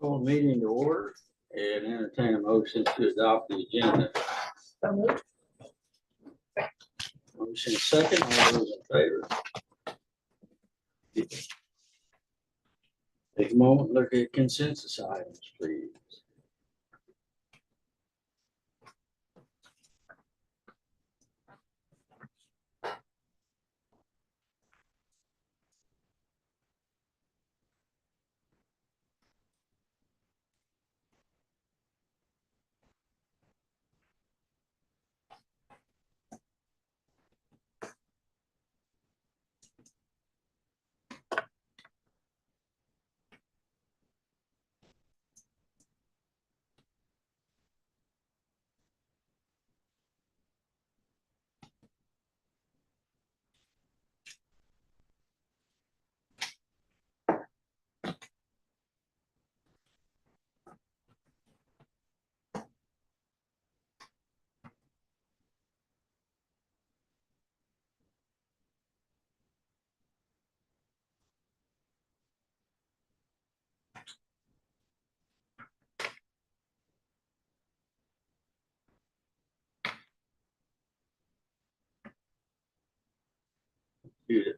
Call meeting to order and entertain a motion to adopt the agenda. So moved. Motion second, all those in favor. Take a moment, look at consensus items, please.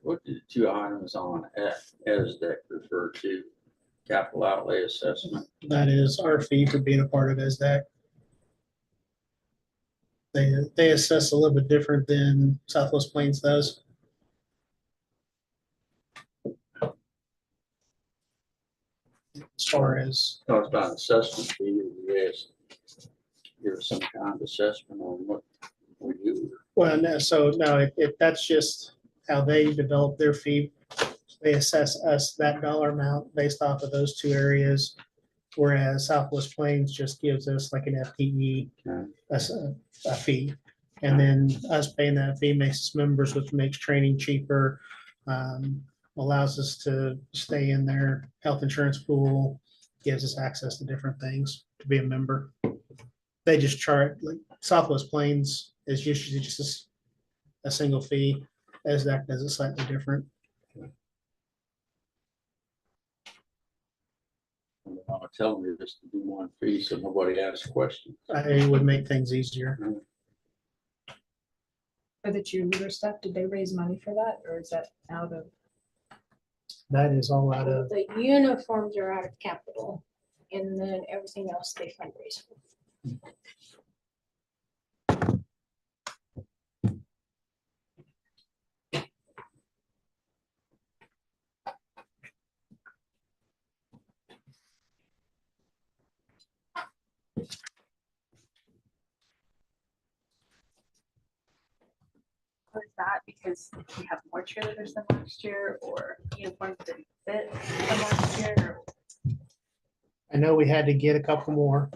What did the two items on F as that refer to? Capital outlay assessment. That is our fee for being a part of SDAC. They assess a little bit different than Southwest Plains does. As far as, Talks about assessment fee, you guys give us some kind of assessment on what we do. well, no, so no, that's just how they develop their fee. They assess us that dollar amount based off of those two areas. Whereas Southwest Plains just gives us like an FTE, Okay. a fee. And then us paying that fee makes us members, which makes training cheaper, allows us to stay in their health insurance pool, gives us access to different things to be a member. They just charge, like Southwest Plains is usually just a single fee, as that does it slightly different. I'll tell me just to do one fee so nobody asks questions. It would make things easier. For the cheerleader stuff, did they raise money for that, or is that out of? That is all out of, The uniforms are out of capital, and then everything else they fundraise for. Or is that because we have more cheerleaders than last year, or uniforms didn't fit from last year? Or I know we had to get a couple more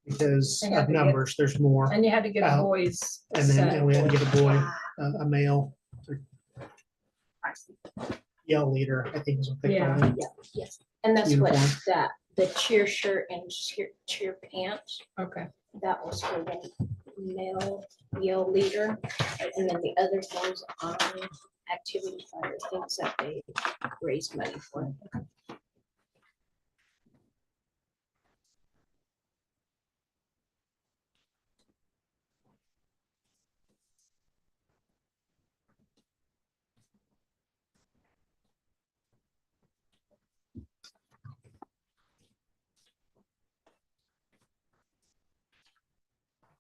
because They had of to get- numbers, there's more. And you had to get Out. boys. And then and we had to get a boy, a male I see. yell leader, I think is what they call Yeah. him. Yes, and that's what Uniform. that, the cheer shirt and cheer pants, Okay. that was for the male yell leader. And then the other things on activity fund are things that they raise money for.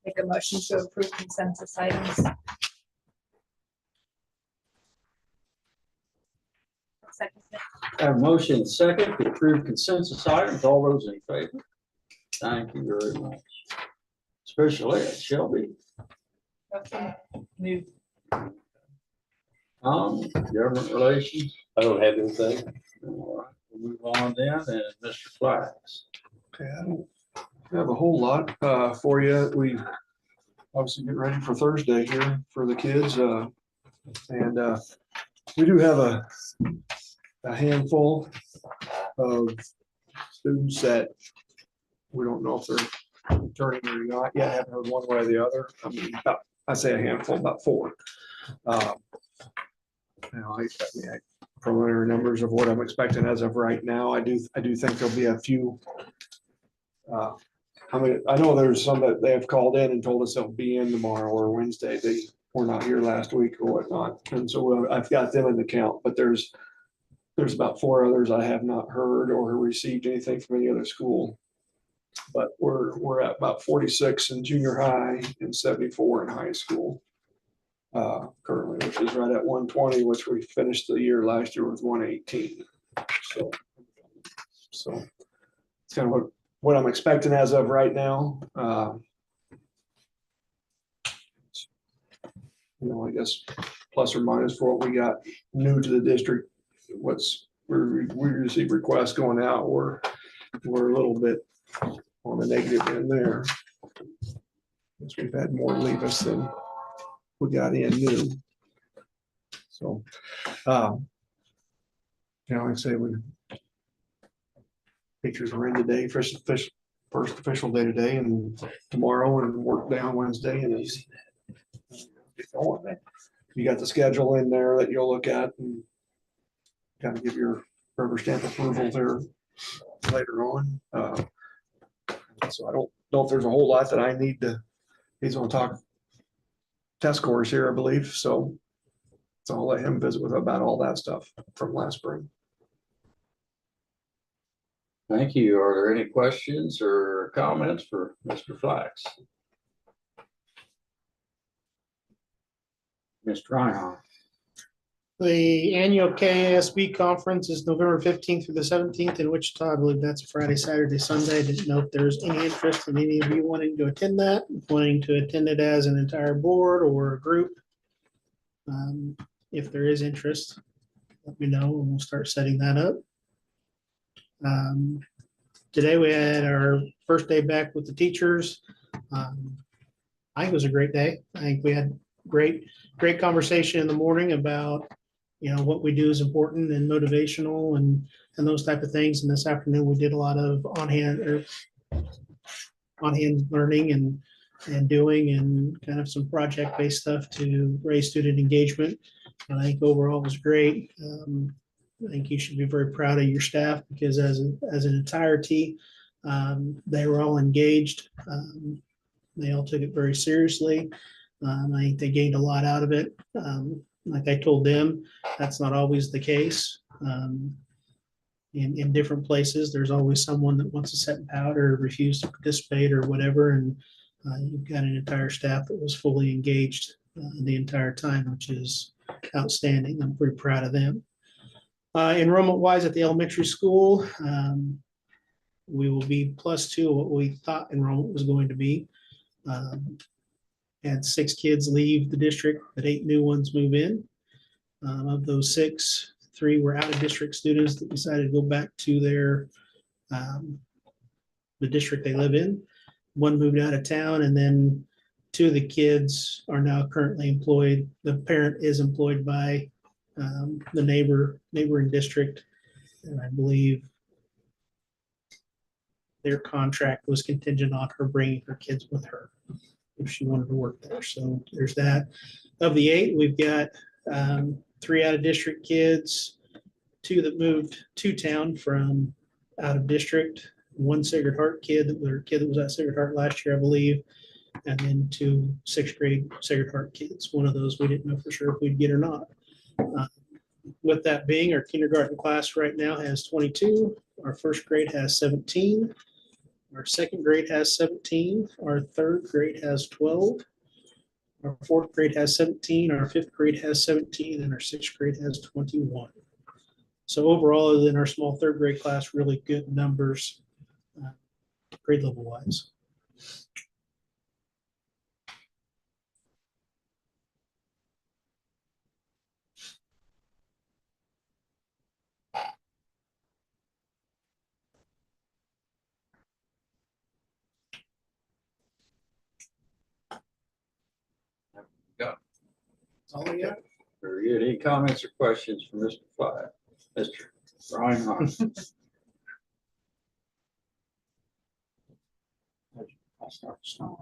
Make a motion to approve consensus items. Second. Have a motion second to approve consensus items. All those in favor? Thank you very much. Special ed, Shelby, Move. Government relations. I don't have anything. All right, we'll move on then, and Mr. Flax. Okay, I don't have a whole lot for you. We obviously get ready for Thursday here for the kids. And we do have a handful of students that we don't know if they're returning or not yet. Haven't heard one way or the other. I mean, I say a handful, about 4. You know, preliminary numbers of what I'm expecting as of right now. I do think there'll be a few. I know there's some that they have called in and told us they'll be in tomorrow or Wednesday. They were not here last week or whatnot. And so I've got them in the count, but there's about 4 others I have not heard or received anything from any other school. But we're at about 46 in junior high and 74 in high school currently, which is right at 120, which we finished the year last year with 118. So it's kind of what I'm expecting as of right now. I guess plus or minus for what we got new to the district. We receive requests going out, we're a little bit on the negative end there. Because we've had more leave us than we got in new. So, like I say, pictures are in today, first official day today, and tomorrow, and work down Wednesday, and it's get going. You got the schedule in there that you'll look at and kind of give your rubber stamp approval there later on. So I don't know if there's a whole lot that I need to. He's going to talk test scores here, I believe. So I'll let him visit with about all that stuff from last spring. Thank you. Are there any questions or comments for Mr. Flax? Mr. Reinhardt. The annual KASB conference is November 15th through the 17th in Wichita. I believe that's a Friday, Saturday, Sunday. I didn't know if there's any interest in any of you wanting to attend that, wanting to attend it as an entire board or a group. If there is interest, let me know and we'll start setting that up. Today we had our first day back with the teachers. I think it was a great day. I think we had great conversation in the morning about what we do is important and motivational and those type of things. And this afternoon we did a lot of on-hand learning and doing and kind of some project-based stuff to raise student engagement. And I think overall it was great. I think you should be very proud of your staff because as an entirety, they were all engaged. They all took it very seriously. I think they gained a lot out of it. Like I told them, that's not always the case. In different places, there's always someone that wants to sit and pout or refuse to participate or whatever. And you've got an entire staff that was fully engaged the entire time, which is outstanding. I'm pretty proud of them. Enrollment wise at the elementary school, we will be +2 of what we thought enrollment was going to be. Had 6 kids leave the district, but 8 new ones move in. Of those 6, 3 were out of district students that decided to go back to the district they live in. 1 moved out of town, and then 2 of the kids are now currently employed. The parent is employed by the neighboring district, and I believe their contract was contingent on her bringing her kids with her if she wanted to work there. So there's that. Of the 8, we've got 3 out of district kids, 2 that moved to town from out of district, 1 Sacred Heart kid that was at Sacred Heart last year, I believe, and then 2 6th grade Sacred Heart kids. One of those we didn't know for sure if we'd get or not. With that being, our kindergarten class right now has 22. Our 1st grade has 17. Our 2nd grade has 17. Our 3rd grade has 12. Our 4th grade has 17. Our 5th grade has 17. And our 6th grade has 21. So overall, in our small 3rd grade class, really good numbers, grade level wise. That's all I got. Very good. Any comments or questions for Mr. Flax? Mr. Reinhardt. I'll start snoring.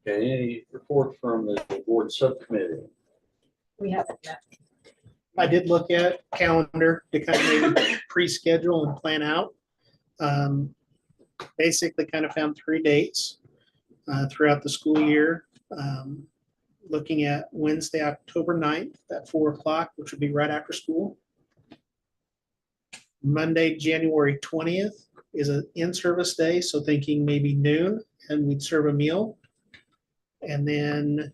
Okay, any report from the board subcommittee? We haven't met. I did look at calendar to kind of maybe pre-schedule and plan out. Basically kind of found 3 dates throughout the school year. Looking at Wednesday, October 9th at 4 o'clock, which would be right after school. Monday, January 20th is an in-service day, so thinking maybe noon, and we'd serve a meal. And then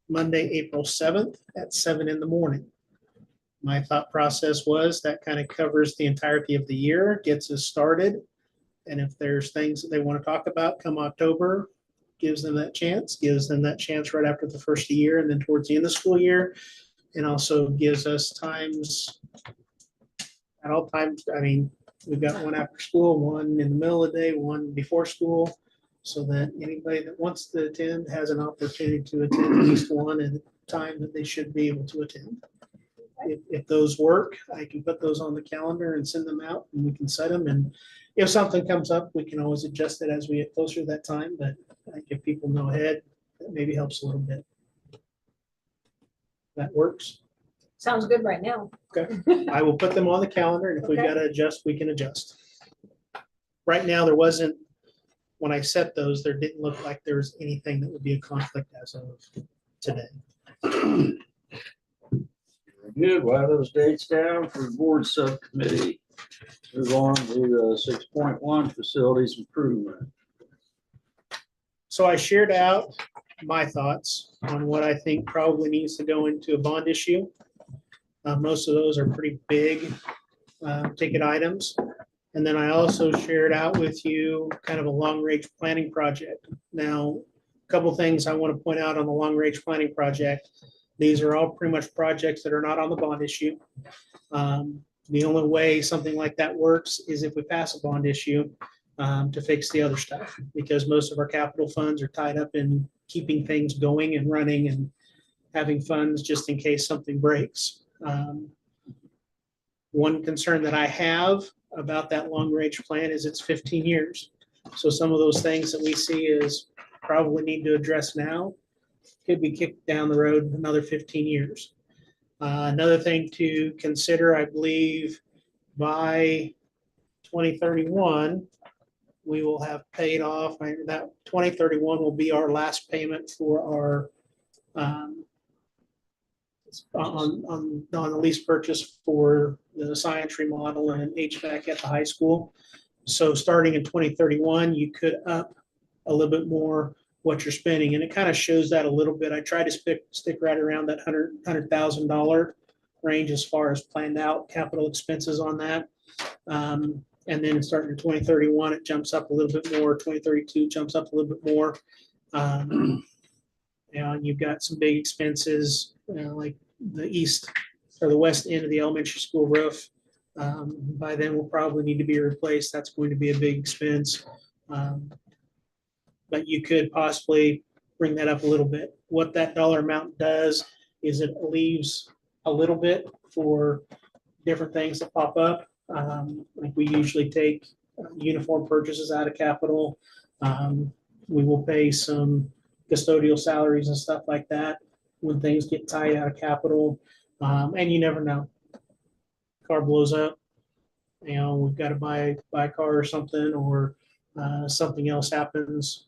Monday, April 7th at 7 in the morning. My thought process was that kind of covers the entirety of the year, gets us started. And if there's things that they want to talk about come October, gives them that chance right after the first of the year and then towards the end of the school year. And also gives us times at all times. I mean, we've got one after school, one in the middle of the day, one before school, so that anybody that wants to attend has an opportunity to attend at least one at a time that they should be able to attend. If those work, I can put those on the calendar and send them out, and we can set them. And if something comes up, we can always adjust it as we get closer to that time, but I give people know ahead, that maybe helps a little bit. That works. Sounds good right now. Okay, I will put them on the calendar, and if we've Okay. got to adjust, we can adjust. Right now, there wasn't, when I set those, there didn't look like there was anything that would be a conflict as of today. Good, we'll have those dates down for the board subcommittee. Move on to 6.1, facilities improvement. So I shared out my thoughts on what I think probably needs to go into a bond issue. Most of those are pretty big ticket items. And then I also shared out with you kind of a long-range planning project. Now, a couple things I want to point out on the long-range planning project. These are all pretty much projects that are not on the bond issue. The only way something like that works is if we pass a bond issue to fix the other stuff, because most of our capital funds are tied up in keeping things going and running and having funds just in case something breaks. One concern that I have about that long-range plan is it's 15 years. So some of those things that we see is probably need to address now could be kicked down the road another 15 years. Another thing to consider, I believe by 2031, we will have paid off, that 2031 will be our last payment for our on the lease purchase for the science remodel and HVAC at the high school. So starting in 2031, you could up a little bit more what you're spending, and it kind of shows that a little bit. I try to stick right around that $100,000 range as far as planned out capital expenses on that. And then starting in 2031, it jumps up a little bit more. 2032 jumps up a little bit more. And you've got some big expenses, like the east or the west end of the elementary school roof. By then will probably need to be replaced. That's going to be a big expense. But you could possibly bring that up a little bit. What that dollar amount does is it leaves a little bit for different things that pop up. Like we usually take uniform purchases out of capital. We will pay some custodial salaries and stuff like that when things get tied out of capital. And you never know. Car blows up, we've got to buy a car or something, or something else happens.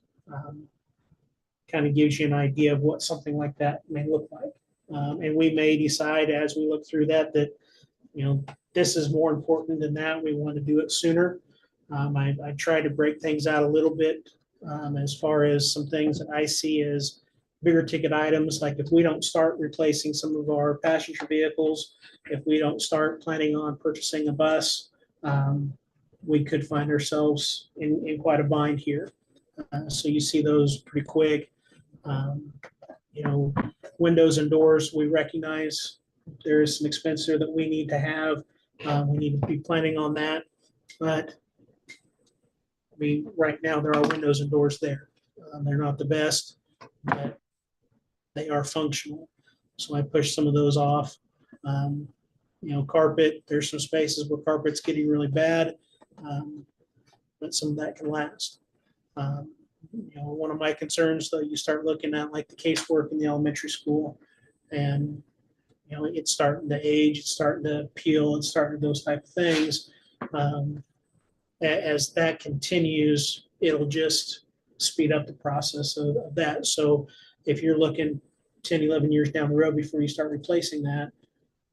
Kind of gives you an idea of what something like that may look like. And we may decide as we look through that, this is more important than that. We want to do it sooner. I try to break things out a little bit as far as some things that I see as bigger ticket items. Like if we don't start replacing some of our passenger vehicles, if we don't start planning on purchasing a bus, we could find ourselves in quite a bind here. So you see those pretty quick. Windows and doors, we recognize there is some expense there that we need to have. We need to be planning on that. But right now there are windows and doors there. They're not the best, but they are functional. So I push some of those off. Carpet, there's some spaces where carpet's getting really bad, but some of that can last. One of my concerns, though, you start looking at like the casework in the elementary school, and You know, it's starting to age, it's starting to peel, it's starting those type of things. As that continues, it'll just speed up the process of that. So if you're looking 10, 11 years down the road before you start replacing that,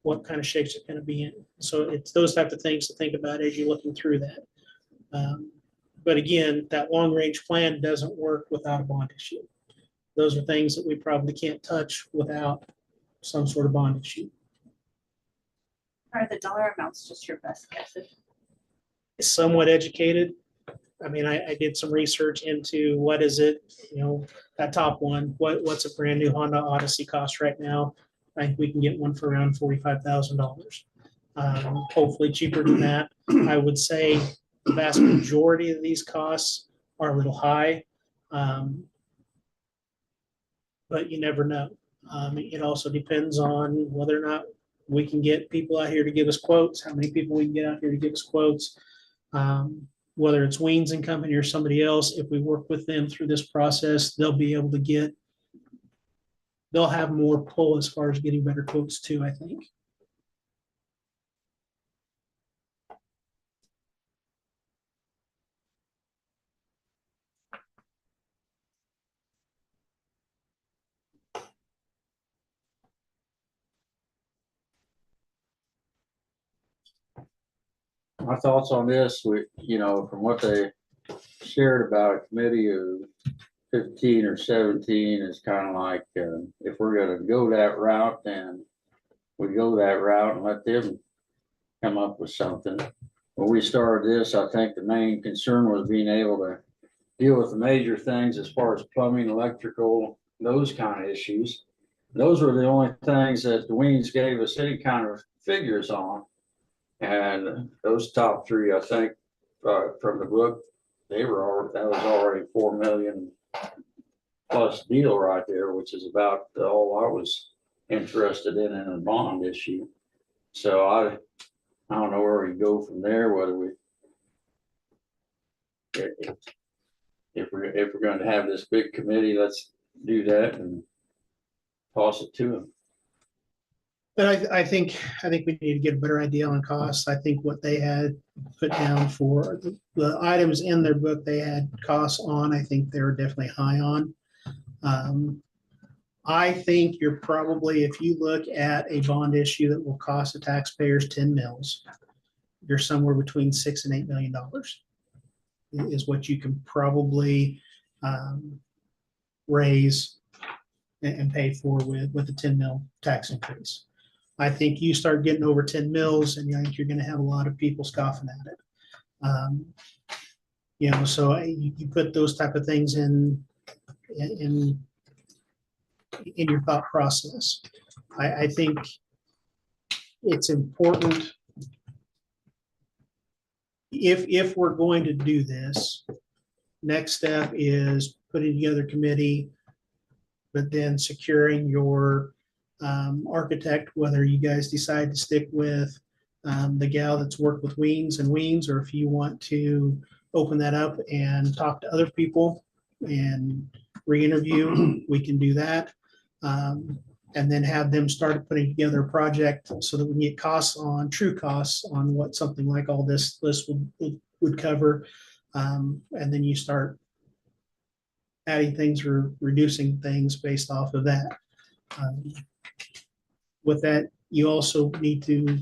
what kind of shape's it going to be in? So it's those type of things to think about as you're looking through that. But again, that long range plan doesn't work without a bond issue. Those are things that we probably can't touch without some sort of bond issue. Are the dollar amounts just your best guesses? Somewhat educated. I mean, I did some research into what is it, that top one, what's a brand new Honda Odyssey cost right now? I think we can get one for around $45,000. Hopefully cheaper than that. I would say the vast majority of these costs are a little high. But you never know. It also depends on whether or not we can get people out here to give us quotes, how many people we can get out here to give us quotes. Whether it's Weens and Company or somebody else, if we work with them through this process, they'll be able to they'll have more pull as far as getting better quotes too, I think. My thoughts on this, from what they shared about a committee of 15 or 17 is kind of like, if we're gonna go that route, then we go that route and let them come up with something. When we started this, I think the main concern was being able to deal with the major things as far as plumbing, electrical, those kind of issues. Those were the only things that the Weens gave us any kind of figures on. And those top three, I think, from the book, that was already 4 million plus deal right there, which is about all I was interested in a bond issue. So I don't know where we go from there, whether if we're going to have this big committee, let's do that and toss it to them. But I think we need to get a better idea on costs. I think what they had put down for the items in their book, they had costs on, I think they were definitely high on. I think you're probably, if you look at a bond issue that will cost the taxpayers 10 mils, you're somewhere between $6 and $8 million is what you can probably raise and pay for with a 10 mil tax increase. I think you start getting over 10 mils and I think you're going to have a lot of people scoffing at it. So you put those type of things in your thought process. I think it's important if we're going to do this, next step is putting together a committee, but then securing your architect, whether you guys decide to stick with the gal that's worked with Weens, or if you want to open that up and talk to other people and re-interview, we can do that. And then have them start putting together a project so that we can get true costs on what something like all this list would cover. And then you start adding things or reducing things based off of that. With that, you also need to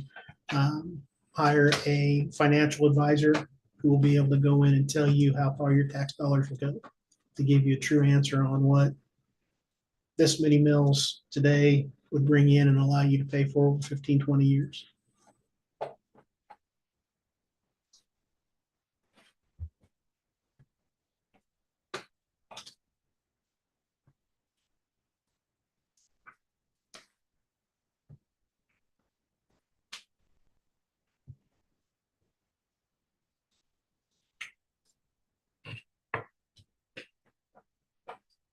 hire a financial advisor who will be able to go in and tell you how far your tax dollars will go to give you a true answer on what this many mills today would bring in and allow you to pay for over 15, 20 years.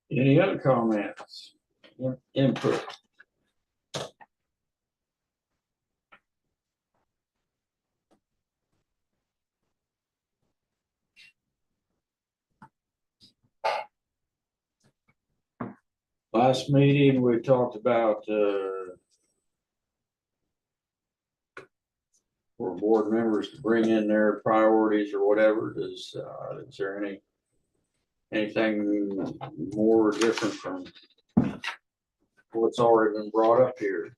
Any other comments? Input? Last meeting, we talked about for board members to bring in their priorities or whatever. Is there anything more different from what's already been brought up here?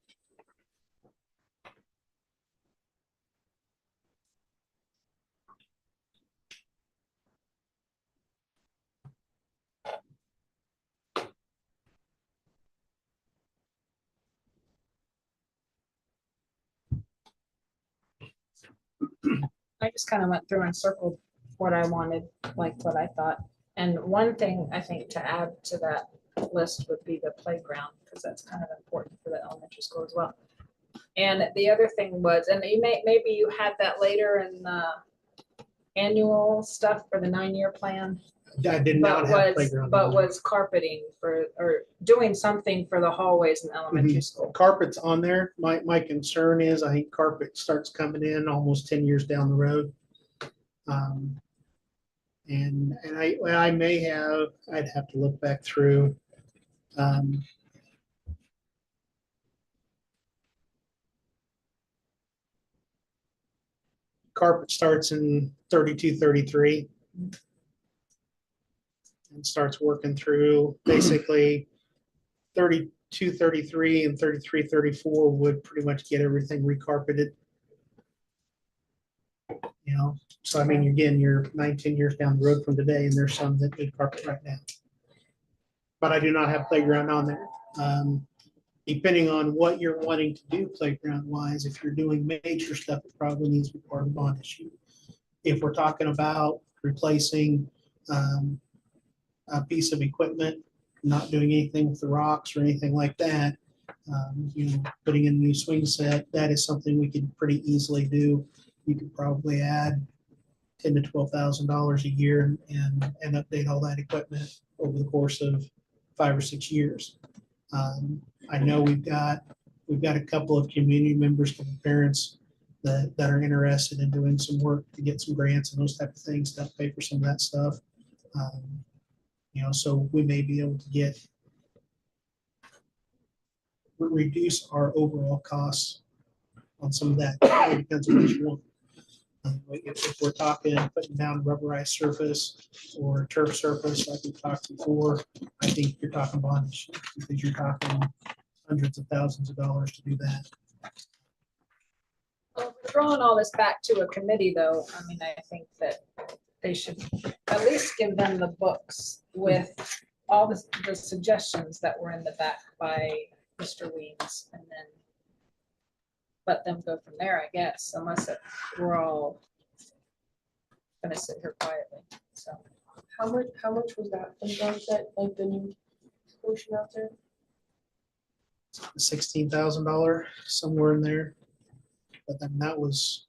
I just kind of went through and circled what I wanted, like what I thought. And one thing I think to add to that list would be the playground, because that's kind of important for the elementary school as well. And the other thing was, and maybe you had that later in the annual stuff for the 9-year plan, I did not have playground. but was carpeting or doing something for the hallways in elementary school. Carpet's on there. My concern is I think carpet starts coming in almost 10 years down the road. And I may have, I'd have to look back through. Carpet starts in 32, 33. And starts working through basically 32, 33 and 33, 34 would pretty much get everything recarpeted. You know, so I mean, again, you're 19 years down the road from today, and there's some that need carpet right now. But I do not have playground on there. Depending on what you're wanting to do playground wise, if you're doing major stuff, it probably needs to be part of the bond issue. If we're talking about replacing a piece of equipment, not doing anything with the rocks or anything like that, you know, putting in a new swing set, that is something we could pretty easily do. You could probably add $10,000 to $12,000 a year and update all that equipment over the course of 5 or 6 years. I know we've got a couple of community members, couple of parents that are interested in doing some work to get some grants and those type of things to help pay for some of that stuff. You know, so we may be able to reduce our overall costs on some of that. It depends on what you want. If we're talking putting down rubberized surface or turf surface, like we talked before, I think you're talking bond issue because you're talking hundreds of thousands of dollars to do that. Well, throwing all this back to a committee, though, I mean, I think that they should at least give them the books with all the suggestions that were in the back by Mr. Weems, and then let them go from there, I guess, unless we're all gonna sit here quietly, so. How much was that from John said, like the new portion out there? $16,000 somewhere in there, but then that was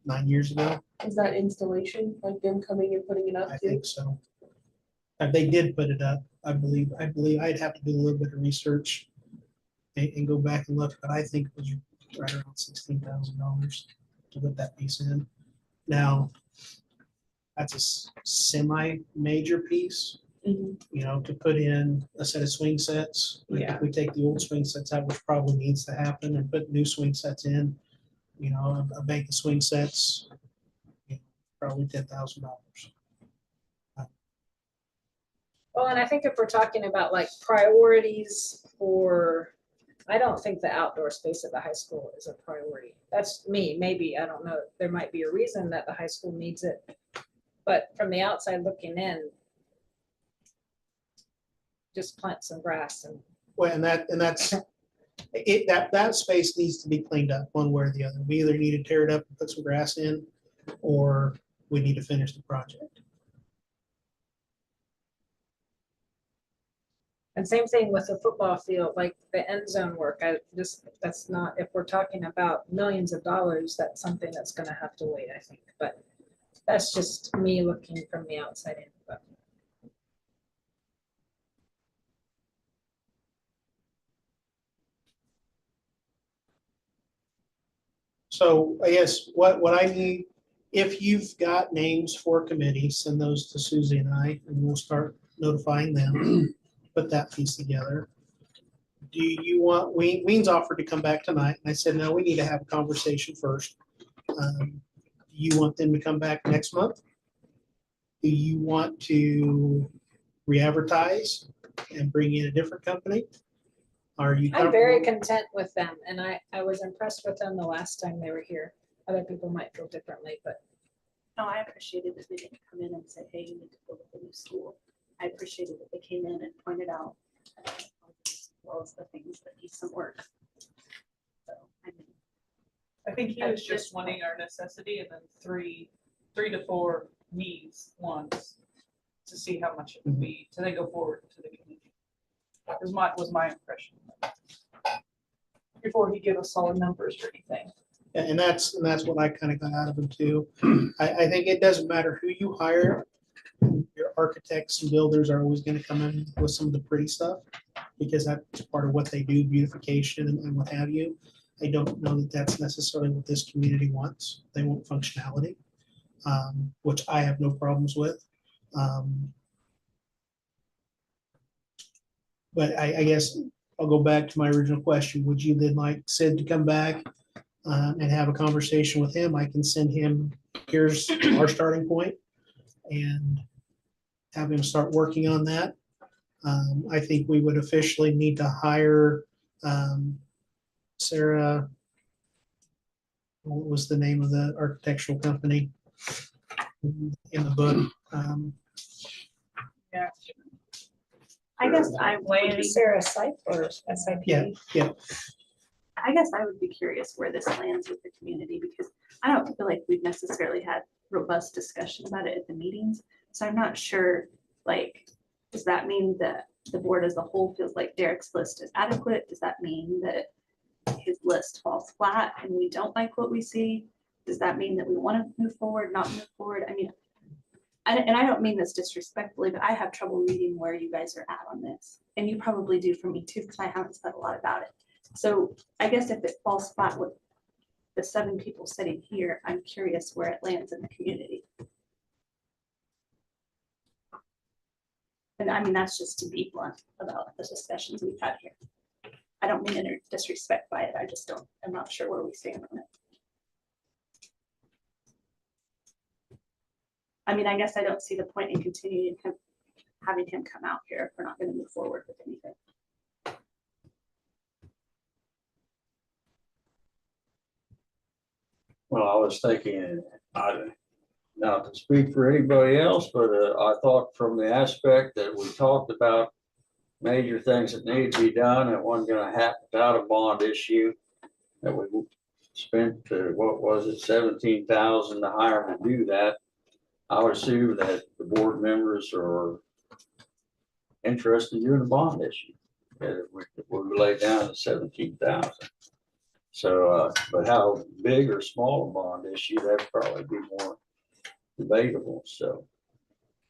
9 years ago. Is that installation, like them coming and putting it up I too? think so. They did put it up, I believe. I'd have to do a little bit of research and go back and look, but I think it was right around $16,000 to put that piece in. Now, that's a semi-major piece, Mhm. you know, to put in a set of swing sets. Like Yeah. if we take the old swing sets out, which probably needs to happen, and put new swing sets in, you know, a bank of swing sets, you know, probably $10,000. Well, and I think if we're talking about like priorities for, I don't think the outdoor space at the high school is a priority. That's me, maybe, I don't know. There might be a reason that the high school needs it. But from the outside looking in, just plant some grass and. Well, that's it, that space needs to be cleaned up one way or the other. We either need to tear it up and put some grass in, or we need to finish the project. And same thing with the football field, like the end zone work. That's not, if we're talking about millions of dollars, that's something that's gonna have to wait, I think. But that's just me looking from the outside in. But So I guess what I need, if you've got names for committees, send those to Susie and I, and we'll start notifying them, put that piece together. Do you want, Ween's offered to come back tonight, and I said, no, we need to have a conversation first. Do you want them to come back next month? Do you want to re-advertise and bring in a different company? Are you I'm very comfortable? content with them, and I was impressed with them the last time they were here. Other people might feel differently, but No, I appreciated that they didn't come in and say, hey, you need to build a new school. I appreciated that they came in and pointed out as well as the things that need some work. So, I mean, I think he At was just this wanting point. our necessity and then three to four needs ones to see how much it would be, to then go forward to the community. That was my impression. Before he give us solid numbers or anything. And that's what I kind of got out of them too. I think it doesn't matter who you hire. Your architects and builders are always going to come in with some of the pretty stuff because that's part of what they do, beautification and what have you. I don't know that that's necessarily what this community wants. They want functionality, which I have no problems with. But I guess I'll go back to my original question. Would you then like Sid to come back and have a conversation with him? I can send him, here's our starting point, and have him start working on that. I think we would officially need to hire Sarah. What was the name of the architectural company in the book? Yeah. I guess I would be, Sarah Site or SIP? Yeah, yeah. I guess I would be curious where this lands with the community because I don't feel like we've necessarily had robust discussion about it at the meetings. So I'm not sure, like, does that mean that the board as a whole feels like Derek's list is adequate? Does that mean that his list falls flat and we don't like what we see? Does that mean that we want to move forward, not move forward? I mean, and I don't mean this disrespectfully, but I have trouble reading where you guys are at on this. And you probably do for me too, because I haven't said a lot about it. So I guess if it falls flat with the 7 people sitting here, I'm curious where it lands in the community. And I mean, that's just to be blunt about the discussions we've had here. I don't mean any disrespect by it. I just don't, I'm not sure where we stand on it. I mean, I guess I don't see the point in continuing having him come out here if we're not going to move forward with anything. Well, I was thinking, not to speak for anybody else, but I thought from the aspect that we talked about major things that need to be done, it wasn't gonna happen without a bond issue. That we spent, what was it, 17,000 to hire to do that. I would assume that the board members are interested in doing a bond issue. That we lay down to 17,000. So, but how big or small a bond issue, that'd probably be more debatable, so.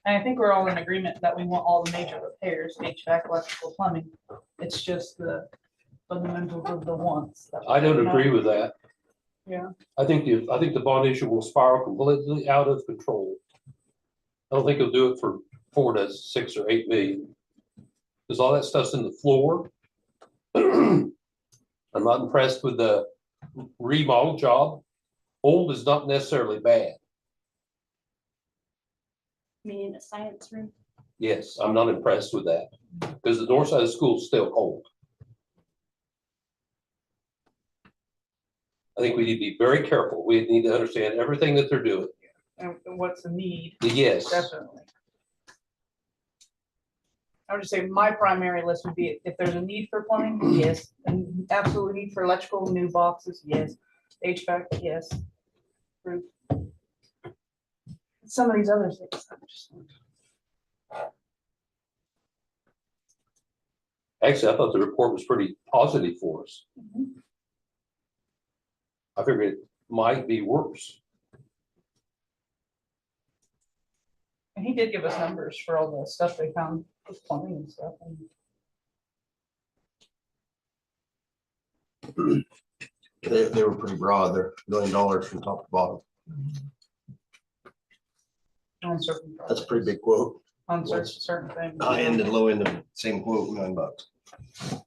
And I think we're all in agreement that we want all the major repairs, HVAC, electrical, plumbing. It's just the fundamentals of the wants. that I don't we're not- agree with that. Yeah. I think the bond issue will spiral completely out of control. I don't think he'll do it for 4 to 6 or 8 million. Because all that stuff's in the floor. I'm not impressed with the remodel job. Old is not necessarily bad. Meaning a science room. Yes, I'm not impressed with that. Because the north side of the school is still old. I think we need to be very careful. We need to understand everything that they're doing. And what's the need? Yes. Definitely. I would just say my primary list would be if there's a need for plumbing, yes, and absolute need for electrical, new boxes, yes, HVAC, yes. Roof. Some of these other things. I'm just- Actually, I thought the report was pretty positive for us. I figured it might be worse. And he did give us numbers for all the stuff they found with plumbing and stuff. And They were pretty broad. They're $1 million from top to bottom. on certain That's a pretty projects, big quote. on certain things. High end and low end of the same quote, $9.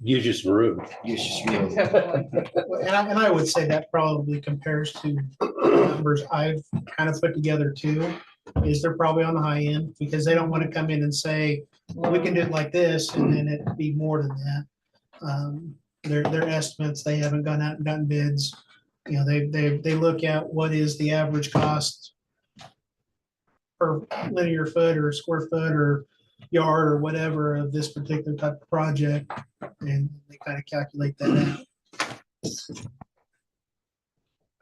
Gives you some room. Definitely. And I would say that probably compares to numbers I've kind of put together too, is they're probably on the high end, because they don't want to come in and say, we can do it like this, and then it'd be more than that. Their estimates, they haven't gone out and gotten bids. You know, they look at what is the average cost per linear foot or square foot or yard or whatever of this particular type of project, and they kind of calculate that out.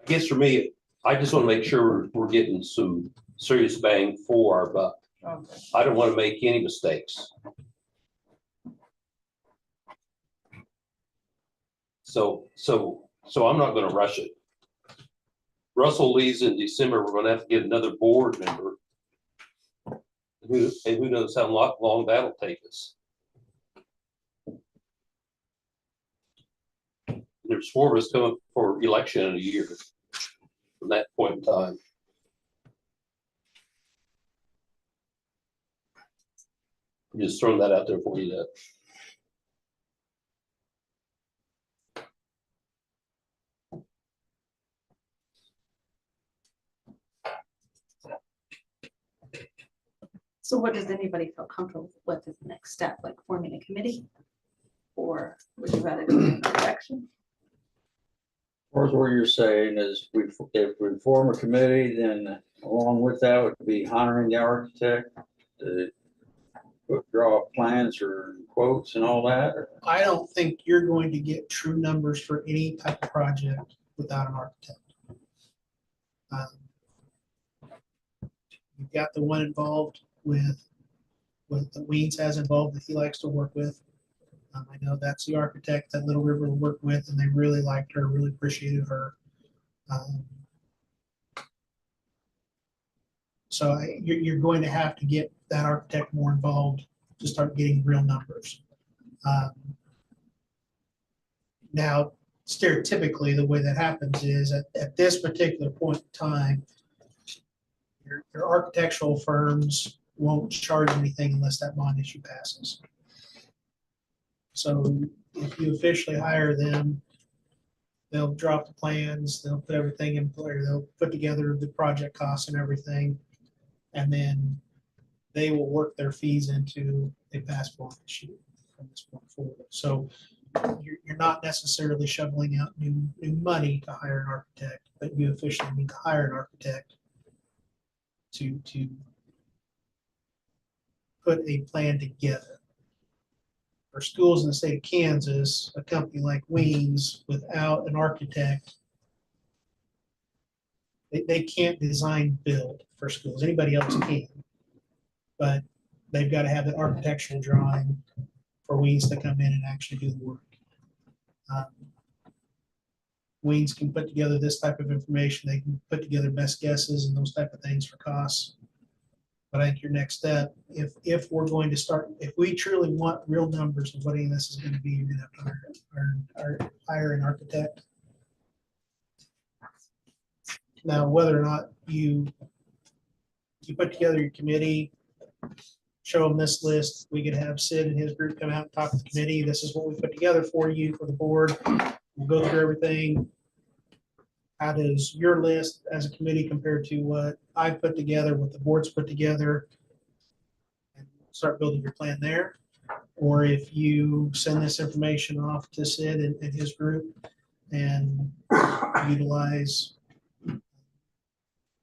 I guess for me, I just want to make sure we're getting some serious bang for our buck. Okay. I don't want to make any mistakes. So I'm not gonna rush it. Russell leaves in December, we're gonna have to get another board member. And who knows how long that'll take us. There's 4 of us coming for election in a year from that point in time. I'm just throwing that out there for you to. So what does anybody feel comfortable with as the next step, like forming a committee? Or would you rather go in another direction? Or what you're saying is, if we form a committee, then along with that would be hiring the architect to draw up plans or quotes and all that, or? I don't think you're going to get true numbers for any type of project without an architect. You've got the one involved with the Weeds has involved that he likes to work with. I know that's the architect that Little River will work with, and they really liked her, really appreciated her. So you're going to have to get that architect more involved to start getting real numbers. Now, stereotypically, the way that happens is at this particular point in time, your architectural firms won't charge anything unless that bond issue passes. So if you officially hire them, they'll drop the plans, they'll put everything in place, they'll put together the project costs and everything, and then they will work their fees into a pass bond issue from this point forward. So you're not necessarily shoveling out new money to hire an architect, but you officially need to hire an architect to put a plan together. For schools in the state of Kansas, a company like Weems, without an architect, they can't design build for schools. Anybody else can, but they've got to have an architectural drawing for Weems to come in and actually do the work. Weems can put together this type of information. They can put together best guesses and those type of things for costs. But I think your next step, if we're going to start, if we truly want real numbers of what any of this is going to be, you're going to have to hire an architect. Now, whether or not you put together your committee, show them this list, we could have Sid and his group come out and talk to the committee. This is what we put together for you, for the board. We'll go through everything. How does your list as a committee compare to what I put together, what the board's put together, and start building your plan there? Or if you send this information off to Sid and his group and utilize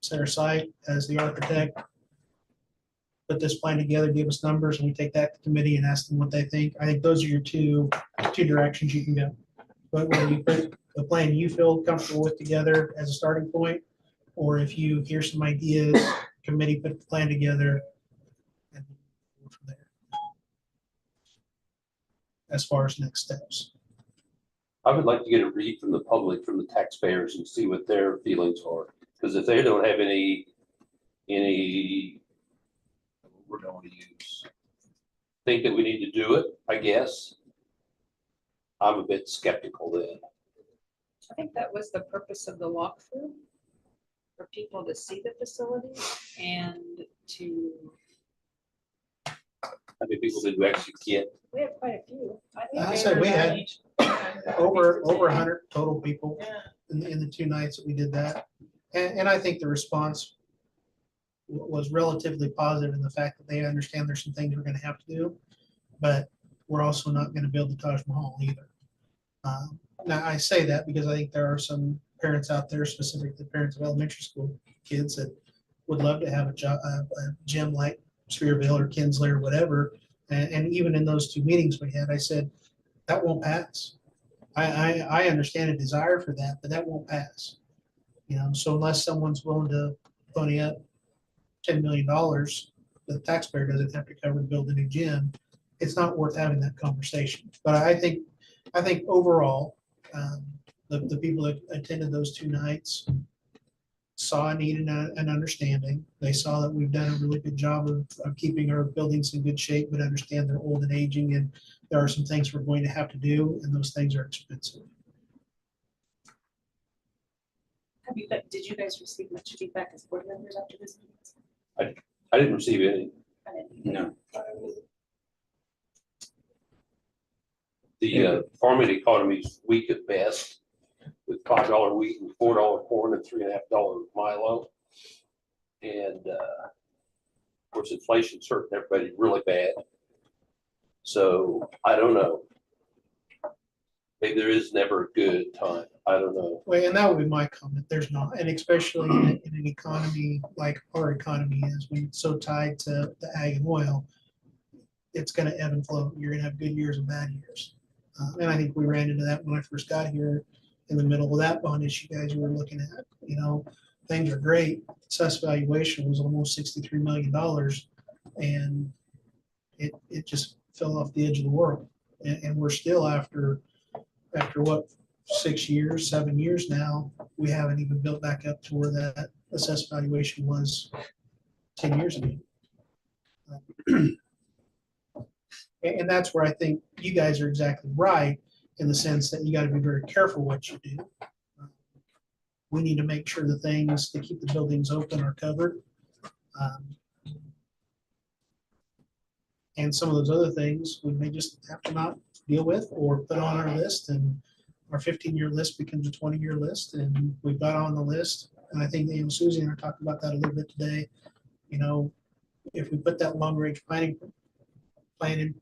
Center Site as the architect, put this plan together, give us numbers, and we take that to committee and ask them what they think. I think those are your two directions you can go. But whether you put the plan you feel comfortable with together as a starting point, or if you hear some ideas, committee put the plan together and go from there. As far as next steps. I would like to get a read from the public, from the taxpayers, and see what their feelings are. Because if they don't have any we're going to use, think that we need to do it, I guess. I'm a bit skeptical then. I think that was the purpose of the walkthrough, for people to see the facility and to How many people did we actually get? We have quite a few. I said we had over 100 total people Yeah. in the 2 nights that we did that. And I think the response was relatively positive in the fact that they understand there's some things we're gonna have to do, but we're also not gonna build the Taj Mahal either. Now, I say that because I think there are some parents out there, specifically parents of elementary school kids, that would love to have a gym like Spearville or Kinsley or whatever. And even in those 2 meetings we had, I said, that won't pass. I understand a desire for that, but that won't pass. You know, so unless someone's willing to pony up $10 million, the taxpayer doesn't have to cover to build a new gym, it's not worth having that conversation. But I think overall, the people that attended those 2 nights saw a need and an understanding. They saw that we've done a really good job of keeping our buildings in good shape, but understand they're old and aging, and there are some things we're going to have to do, and those things are expensive. Did you guys receive much feedback as board members after this meeting? I didn't receive any. I didn't. No. The farming economy's weak at best, with $5 wheat and $4 corn and $3.50 Milo. And of course, inflation's hurting everybody really bad. So I don't know. Maybe there is never a good time. I don't know. Well, and that would be my comment. There's not, and especially in an economy like our economy is, when it's so tied to the ag and oil, it's going to ebb and flow. You're going to have good years and bad years. And I think we ran into that when I first got here in the middle of that bond issue, guys, you were looking at. You know, things are great. Assessed valuation was almost $63 million, and it just fell off the edge of the world. And we're still after what, 6 years, 7 years now, we haven't even built back up to where that assessed valuation was 10 years ago. And that's where I think you guys are exactly right, in the sense that you got to be very careful what you do. We need to make sure the things to keep the buildings open are covered. And some of those other things we may just have to not deal with or put on our list, and our 15-year list becomes a 20-year list, and we've got on the list. And I think Susie and I talked about that a little bit today. You know, if we put that long-range planning plan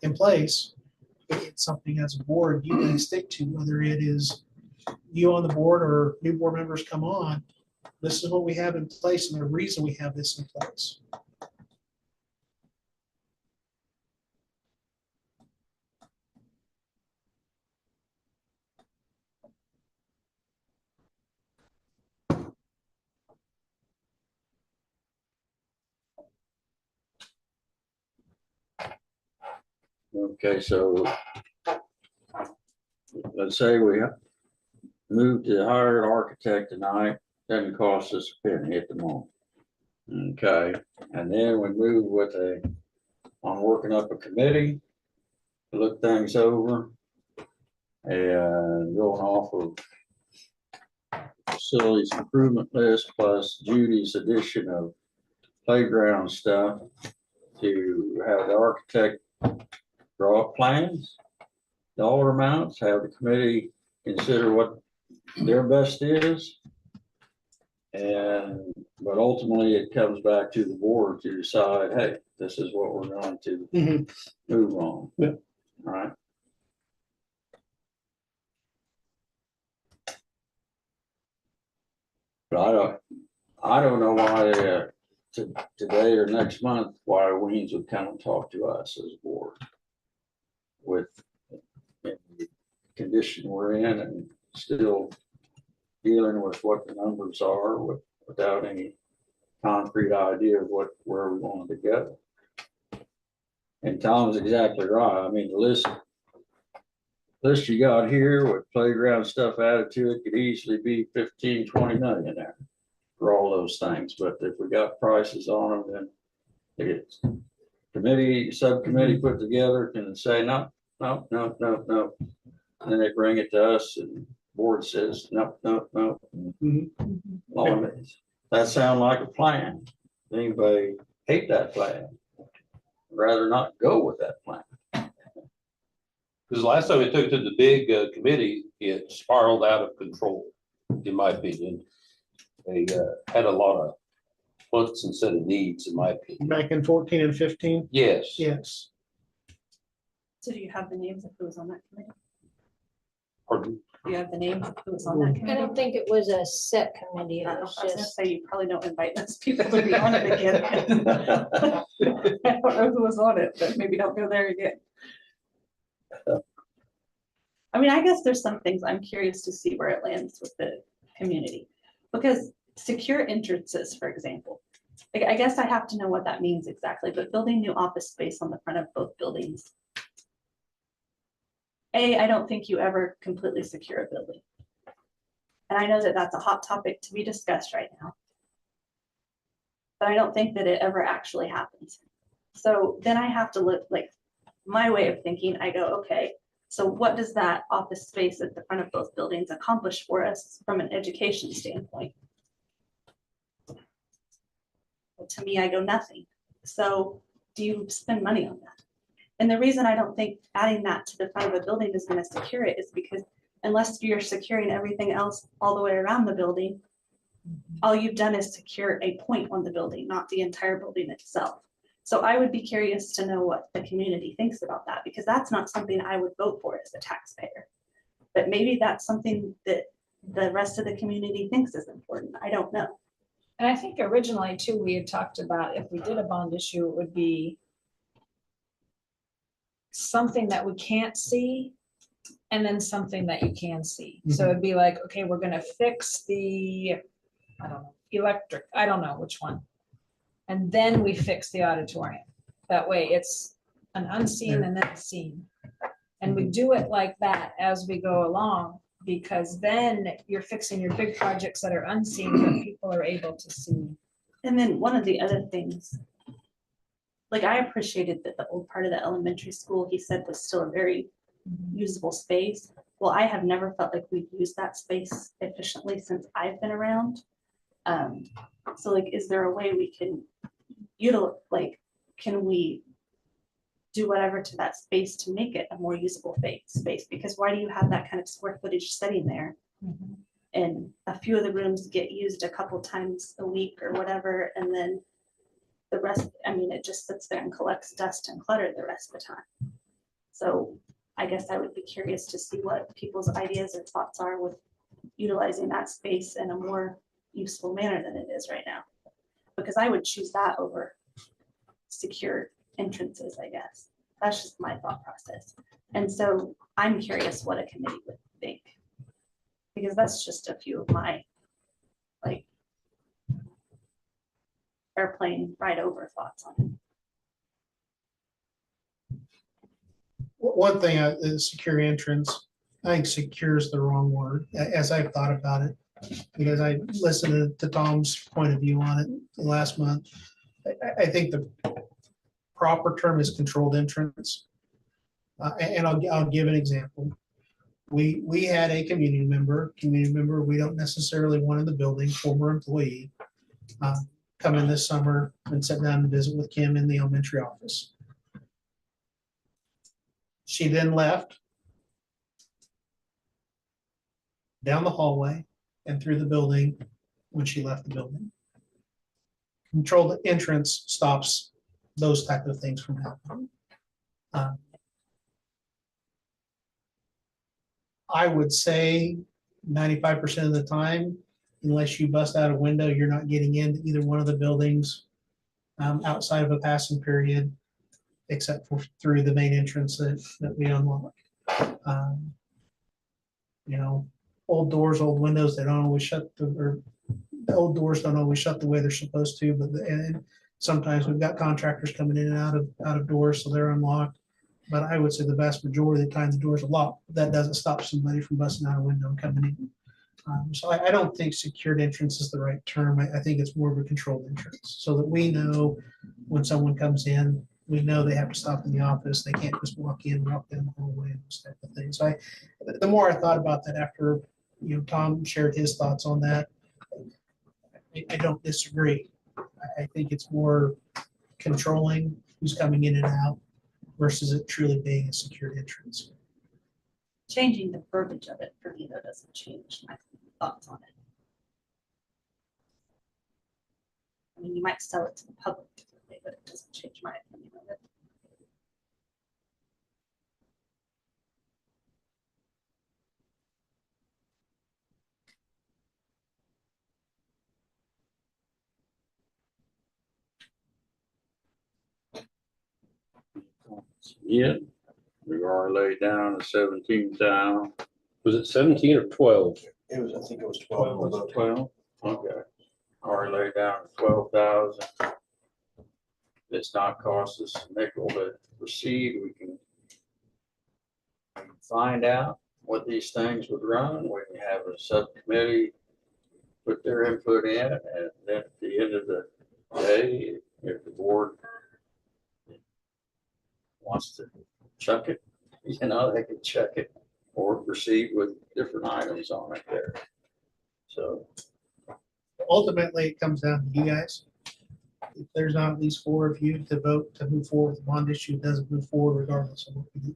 in place, it's something as a board you can stick to, whether it is you on the board or new board members come on. This is what we have in place, and the reason we have this in place. Okay, so let's say we move to hire an architect tonight, doesn't cost us a penny at the moment. Okay, and then we move with on working up a committee to look things over and going off of facilities improvement list plus Judy's addition of playground stuff to have the architect draw up plans, dollar amounts, have the committee consider what their best is. But ultimately it comes back to the board to decide, hey, this is what we're going to move on. Yeah. All right. But I don't know why today or next month, why Weens would come and talk to us as a board with the condition we're in and still dealing with what the numbers are without any concrete idea of where we wanted to go. And Tom's exactly right. I mean, the list you got here with playground stuff added to it could easily be 15-20 million there for all those things. But if we got prices on them, then it's subcommittee put together can say no. And then they bring it to us and board says no. That sounds like a plan. Anybody hate that plan? rather not go with that plan. Because last time we took it to the big committee, it spiraled out of control, in my opinion. They had a lot of wants instead of needs, in my opinion. Back in 14 and 15? Yes. Yes. So do you have the names of who was on that committee? Pardon? Do you have the names of who was on that I committee? don't think it was a set committee. It I was was gonna just, say, you probably don't invite those people to be on it again. I don't know who was on it, but maybe don't go there again. I mean, I guess there's some things I'm curious to see where it lands with the community. Because secure entrances, for example, like, I guess I have to know what that means exactly, but building new office space on the front of both buildings. I don't think you ever completely secure a building. And I know that that's a hot topic to be discussed right now. But I don't think that it ever actually happens. So then I have to look, like, my way of thinking, I go, okay, so what does that office space at the front of both buildings accomplish for us from an education standpoint? Well, to me, I go nothing. So do you spend money on that? And the reason I don't think adding that to the front of a building is going to secure it is because unless you're securing everything else all the way around the building, all you've done is secure a point on the building, not the entire building itself. So I would be curious to know what the community thinks about that, because that's not something I would vote for as a taxpayer. But maybe that's something that the rest of the community thinks is important. I don't know. And I think originally too, we had talked about if we did a bond issue, it would be something that we can't see and then something that you can see. So it'd be like, okay, we're gonna fix the, I don't know, electric, I don't know which one. And then we fix the auditorium. That way it's an unseen and then seen. And we do it like that as we go along, because then you're fixing your big projects that are unseen, but people are able to see. And then one of the other things, like, I appreciated that the old part of the elementary school, he said, was still a very usable space. Well, I have never felt like we've used that space efficiently since I've been around. So like, is there a way we can like, can we do whatever to that space to make it a more usable space? Because why do you have that kind of square footage sitting there? And a few of the rooms get used a couple times a week or whatever, and then the rest, I mean, it just sits there and collects dust and clutter the rest of the time. So I guess I would be curious to see what people's ideas or thoughts are with utilizing that space in a more useful manner than it is right now. Because I would choose that over secure entrances, I guess. That's just my thought process. And so I'm curious what a committee would think. Because that's just a few of my, like, airplane ride over thoughts on it. One thing is secure entrance. I think secure is the wrong word, as I've thought about it, because I listened to Tom's point of view on it last month. I think the proper term is controlled entrance. And I'll give an example. We had a community member we don't necessarily want in the building, former employee, come in this summer and sit down and visit with Kim in the elementary office. She then left down the hallway and through the building when she left the building. Controlled entrance stops those type of things from happening. I would say 95% of the time, unless you bust out a window, you're not getting into either one of the buildings outside of a passing period, except for through the main entrance that we unlock. You know, old doors, old windows, they don't always shut or the old doors don't always shut the way they're supposed to, but and sometimes we've got contractors coming in and out of doors, so they're unlocked. But I would say the vast majority of the time the doors are locked. That doesn't stop somebody from busting out a window and coming in. So I don't think secured entrance is the right term. I think it's more of a controlled entrance so that we know when someone comes in, we know they have to stop in the office. They can't just walk in, walk down the hallway and those type of things. So the more I thought about that after, Tom shared his thoughts on that, I don't disagree. I think it's more controlling who's coming in and out versus it truly being a secured entrance. Changing the verbiage of it for me, though, doesn't change my thoughts on it. I mean, you might sell it to the public differently, but it doesn't change my opinion of it. Yeah, we've already laid down a 17,000. Was it 17 or 12? It was, I think it was 12. Was it 12? Okay. Already laid down 12,000. It's not cost us a nickel to proceed. We can find out what these things would run. We can have a subcommittee put their input in, and then at the end of the day, if the board wants to chuck it, they can chuck it or proceed with different items on it there. So, Ultimately, it comes down to you guys. If there's not at least 4 of you to vote to move forward with the bond issue, it doesn't move forward regardless of what we do.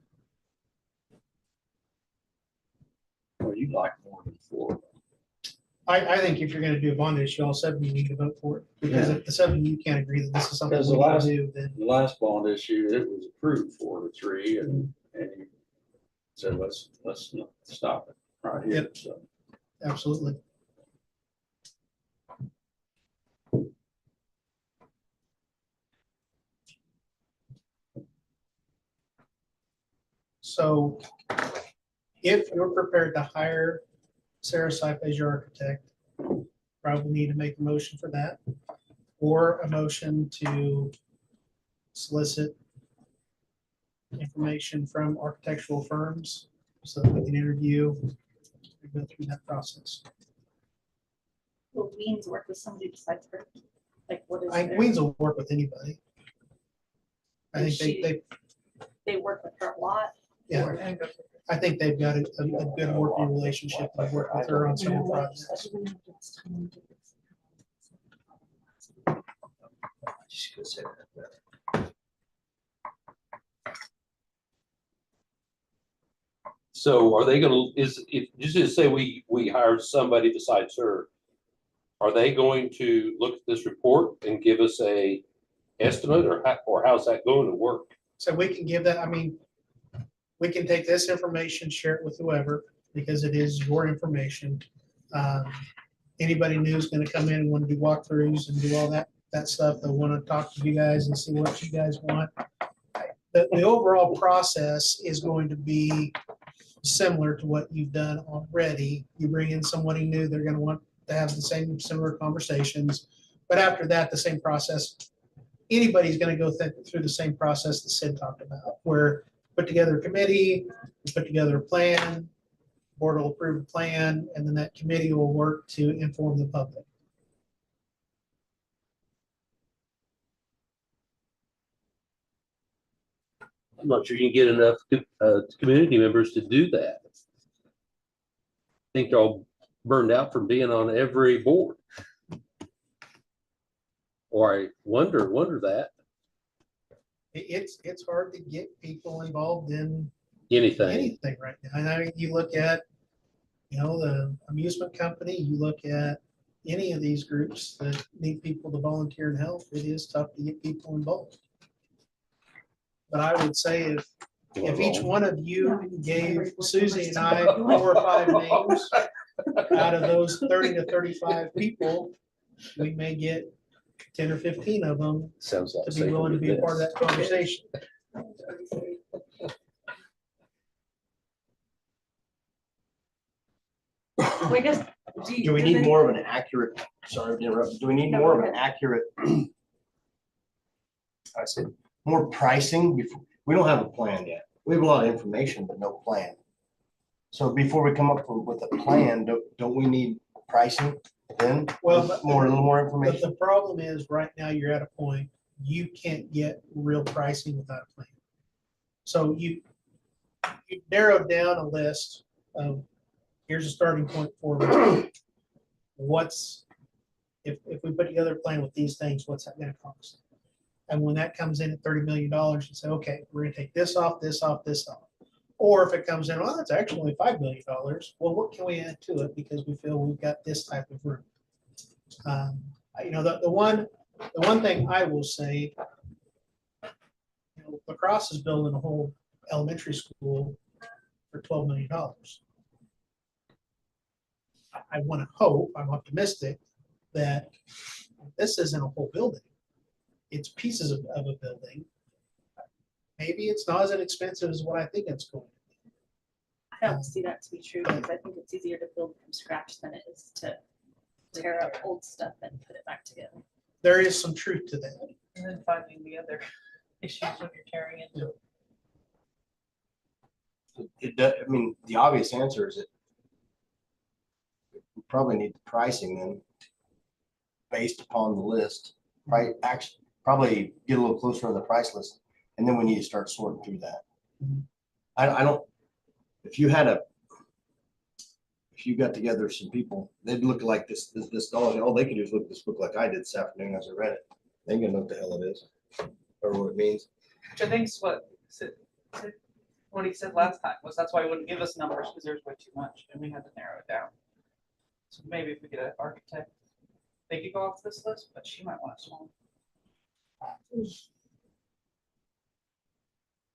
well, you like more than 4. I think if you're gonna do a bond issue, all 7 of you need to vote for it, because if the 7 of you can't agree that this is something Because we the need to last- do, then The last bond issue, it was approved 4-3, and you said, let's not stop it right here. Yep. So, absolutely. So if you're prepared to hire Sarah Sipe as your architect, probably need to make a motion for that, or a motion to solicit information from architectural firms so that we can interview and go through that process. Will Weems work with somebody besides her? Like, what is I think their- Queens will work with anybody. I Is think she- they work with her a lot? yeah, or- I think they've got a good working relationship. I've worked with her on several projects. Just gonna say that. So are they gonna, if, just say we hired somebody besides her, are they going to look at this report and give us a estimate, or how's that going to work? So we can give that, I mean, we can take this information, share it with whoever, because it is your information. Anybody new is gonna come in and want to do walkthroughs and do all that stuff. They'll want to talk to you guys and see what you guys want. The overall process is going to be similar to what you've done already. You bring in somebody new, they're gonna want to have the same similar conversations. But after that, the same process, anybody's gonna go through the same process that Sid talked about, where put together a committee, put together a plan, board will approve a plan, and then that committee will work to inform the public. I'm not sure you can get enough community members to do that. I think they're all burned out from being on every board. Or I wonder that, It's hard to get people involved in anything. anything right now. And I mean, you look at, the amusement company, you look at any of these groups that need people to volunteer and help, it is tough to get people involved. But I would say if each one of you gave Susie and I 4 or 5 names out of those 30 to 35 people, we may get 10 or 15 of them Sounds like. to be willing to be a part of that conversation. Well, I guess, Do we need more of an accurate, sorry to interrupt, do we need more of an accurate? I said, more pricing before, we don't have a plan yet. We have a lot of information, but no plan. So before we come up with a plan, don't we need pricing then? Well, A little more But information? the problem is, right now, you're at a point, you can't get real pricing without a plan. So you narrowed down a list of, here's a starting point for if we put together a plan with these things, what's that gonna cost? And when that comes in at $30 million, you say, okay, we're gonna take this off, this off, this off. Or if it comes in, well, that's actually only $5 million. Well, what can we add to it? Because we feel we've got this type of room. You know, the one thing I will say, you know, La Crosse is building a whole elementary school for $12 million. I want to hope, I'm optimistic that this isn't a whole building. It's pieces of a building. Maybe it's not as expensive as what I think it's going to be. I don't see that to be true because I think it's easier to build from scratch than it is to tear up old stuff and put it back together. There is some truth to that. And then finding the other issues when you're tearing into it. It does, I mean, the obvious answer is that we probably need the pricing then based upon the list, right? Actually, probably get a little closer on the price list, and then we need to start sorting through that. Mhm. I don't, if you got together some people, they'd look like this dog, all they could do is look at this book like I did this afternoon as I read it. They ain't gonna know what the hell it is or what it means. Which I think is what he said last time, was that's why he wouldn't give us numbers, because there's way too much, and we had to narrow it down. So maybe if we get an architect, they could go off this list, but she might want a small.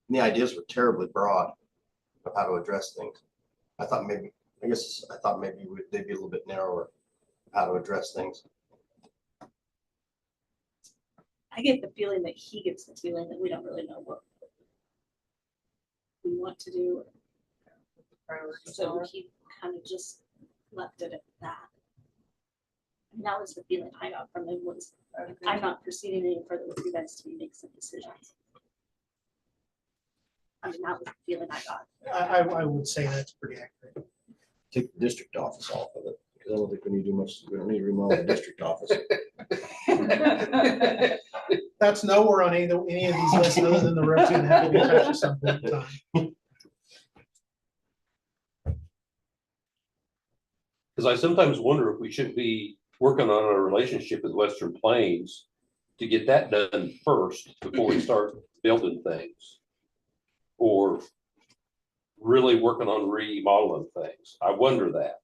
The ideas were terribly broad of how to address things. I thought maybe they'd be a little bit narrower how to address things. I get the feeling that he gets the feeling that we don't really know what we want to do. Priorities So are. he kind of just left it at that. And that was the feeling I got from him was, I'm not proceeding any further with you guys to make some decisions. I mean, that was the feeling I got. I would say that's pretty accurate. Take the district office off of it, because I don't think we need to do much, we don't need to remodel the district office. That's nowhere on any of these lists other than the road's gonna have to be touched at some point in time. Because I sometimes wonder if we should be working on a relationship with Western Plains to get that done first before we start building things. Or really working on remodeling things. I wonder that.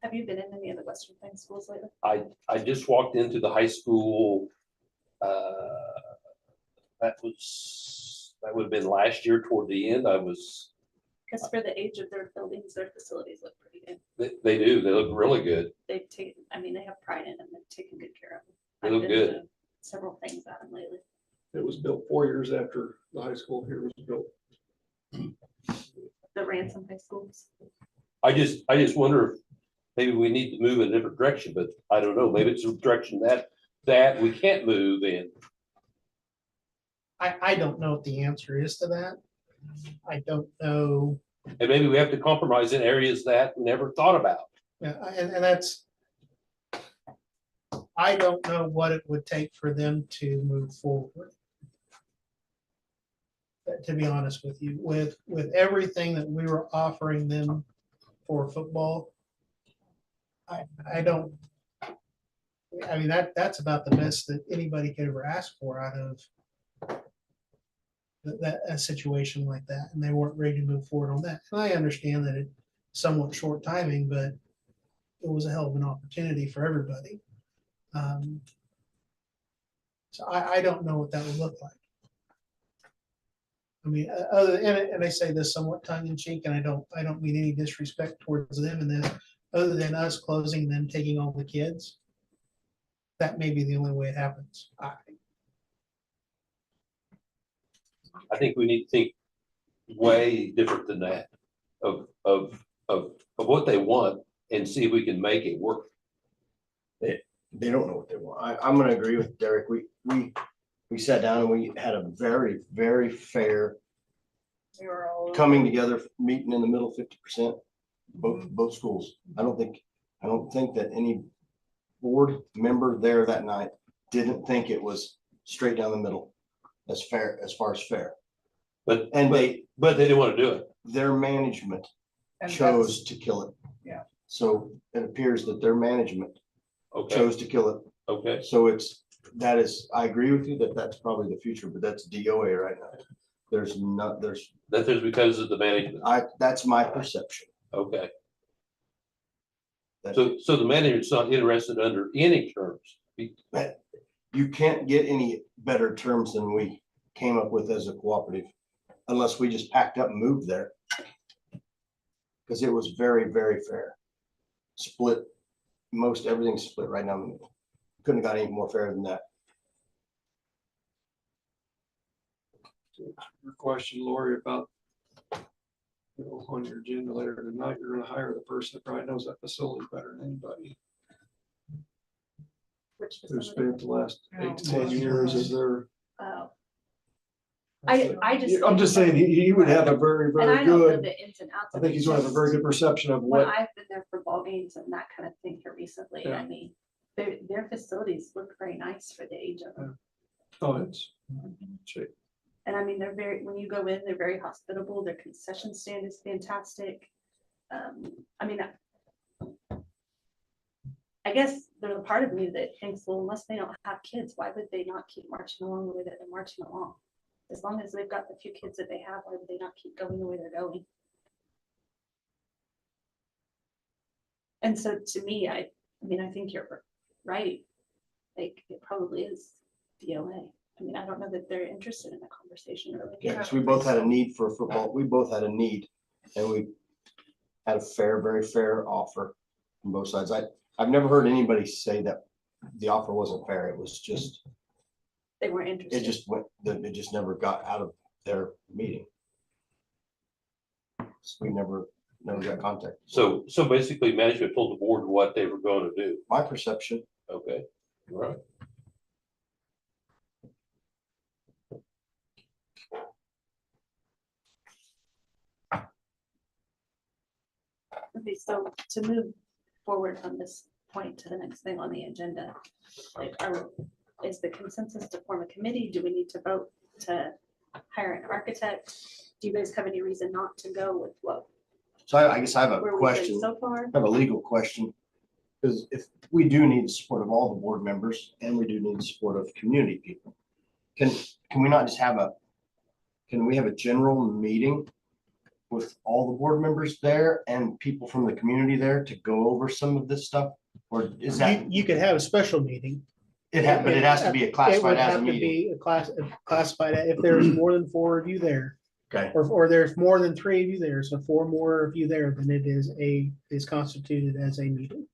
Have you been in any of the Western Plains schools lately? I just walked into the high school. That would have been last year toward the end. Because for the age of their buildings, their facilities look pretty good. They do. They look really good. They've taken, I mean, they have pride in them. They've taken good care of them. They I've look been good. to Several things at them lately. It was built 4 years after the high school here was built. The Ransom High Schools. I just wonder if maybe we need to move in a different direction, but I don't know. Maybe it's a direction that we can't move in. I don't know what the answer is to that. I don't know. And maybe we have to compromise in areas that we never thought about. Yeah, and that's, I don't know what it would take for them to move forward. To be honest with you, with everything that we were offering them for football, I don't, I mean, that's about the best that anybody could ever ask for out of a situation like that, and they weren't ready to move forward on that. And I understand that it's somewhat short timing, but it was a hell of an opportunity for everybody. So I don't know what that would look like. I mean, and I say this somewhat tongue in cheek, and I don't mean any disrespect towards them, and then other than us closing and them taking all the kids, that may be the only way it happens. I think we need to think way different than that of what they want and see if we can make it work. They don't know what they want. I'm gonna agree with Derek. We sat down and we had a very, very fair We were all. coming together, meeting in the middle, 50%, both schools. I don't think that any board member there that night didn't think it was straight down the middle as fair, as far as fair. But they didn't want to do it. their management And chose to kill it. Yeah. So it appears that their management Okay, chose to kill it. okay. So it's That is, I agree with you that that's probably the future, but that's DOA right now. There's not, That is because of the management. that's my perception. Okay. That So the management's not interested under any terms. you can't get any better terms than we came up with as a cooperative, unless we just packed up and moved there. Because it was very, very fair. Split, most everything's split right now. Couldn't have got any more fair than that. Your question, Lori, about, on your agenda later tonight, you're gonna hire the person that probably knows that facility better than anybody, Which who facility? spent the last 8 to Oh, 10 years as their. Oh, I just. I'm just saying, he would have a very, And I very don't know good, the ins and outs. I of think it, he's gonna have a very just good perception of When what, I've been there for ball games and that kind of thing here recently, Yeah. I mean, their facilities look very nice for the age of them. oh, it's. shape. And I mean, they're very, when you go in, they're very hospitable. Their concession stand is fantastic. I mean, I guess there's a part of me that thinks, well, unless they don't have kids, why would they not keep marching along the way that they're marching along? As long as they've got the few kids that they have, why would they not keep going the way they're going? And so to me, I mean, I think you're right. Like, it probably is DOA. I mean, I don't know that they're interested in a conversation really. Yeah, because we both had a need for football. We both had a need, and we had a fair, very fair offer from both sides. I've never heard anybody say that the offer wasn't fair. It was just, They weren't it interested. just went, it just never got out of their meeting. So we never got contact. So basically management told the board what they were going to do. My perception, Okay, all right. Okay, so to move forward from this point to the next thing on the agenda, like, is the consensus to form a committee? Do we need to vote to hire an architect? Do you guys have any reason not to go with what, so I guess I have a where we've question. been so far? I have a legal question. Because if we do need the support of all the board members and we do need the support of community people, can we not just have can we have a general meeting with all the board members there and people from the community there to go over some of this stuff? Or is that, You could have a special meeting. but it has to be a It classified would as a have to meeting. be classified, if there's more than 4 of you there, Okay, or there's more than 3 of you there, so 4 more of you there, then it is constituted as a meeting.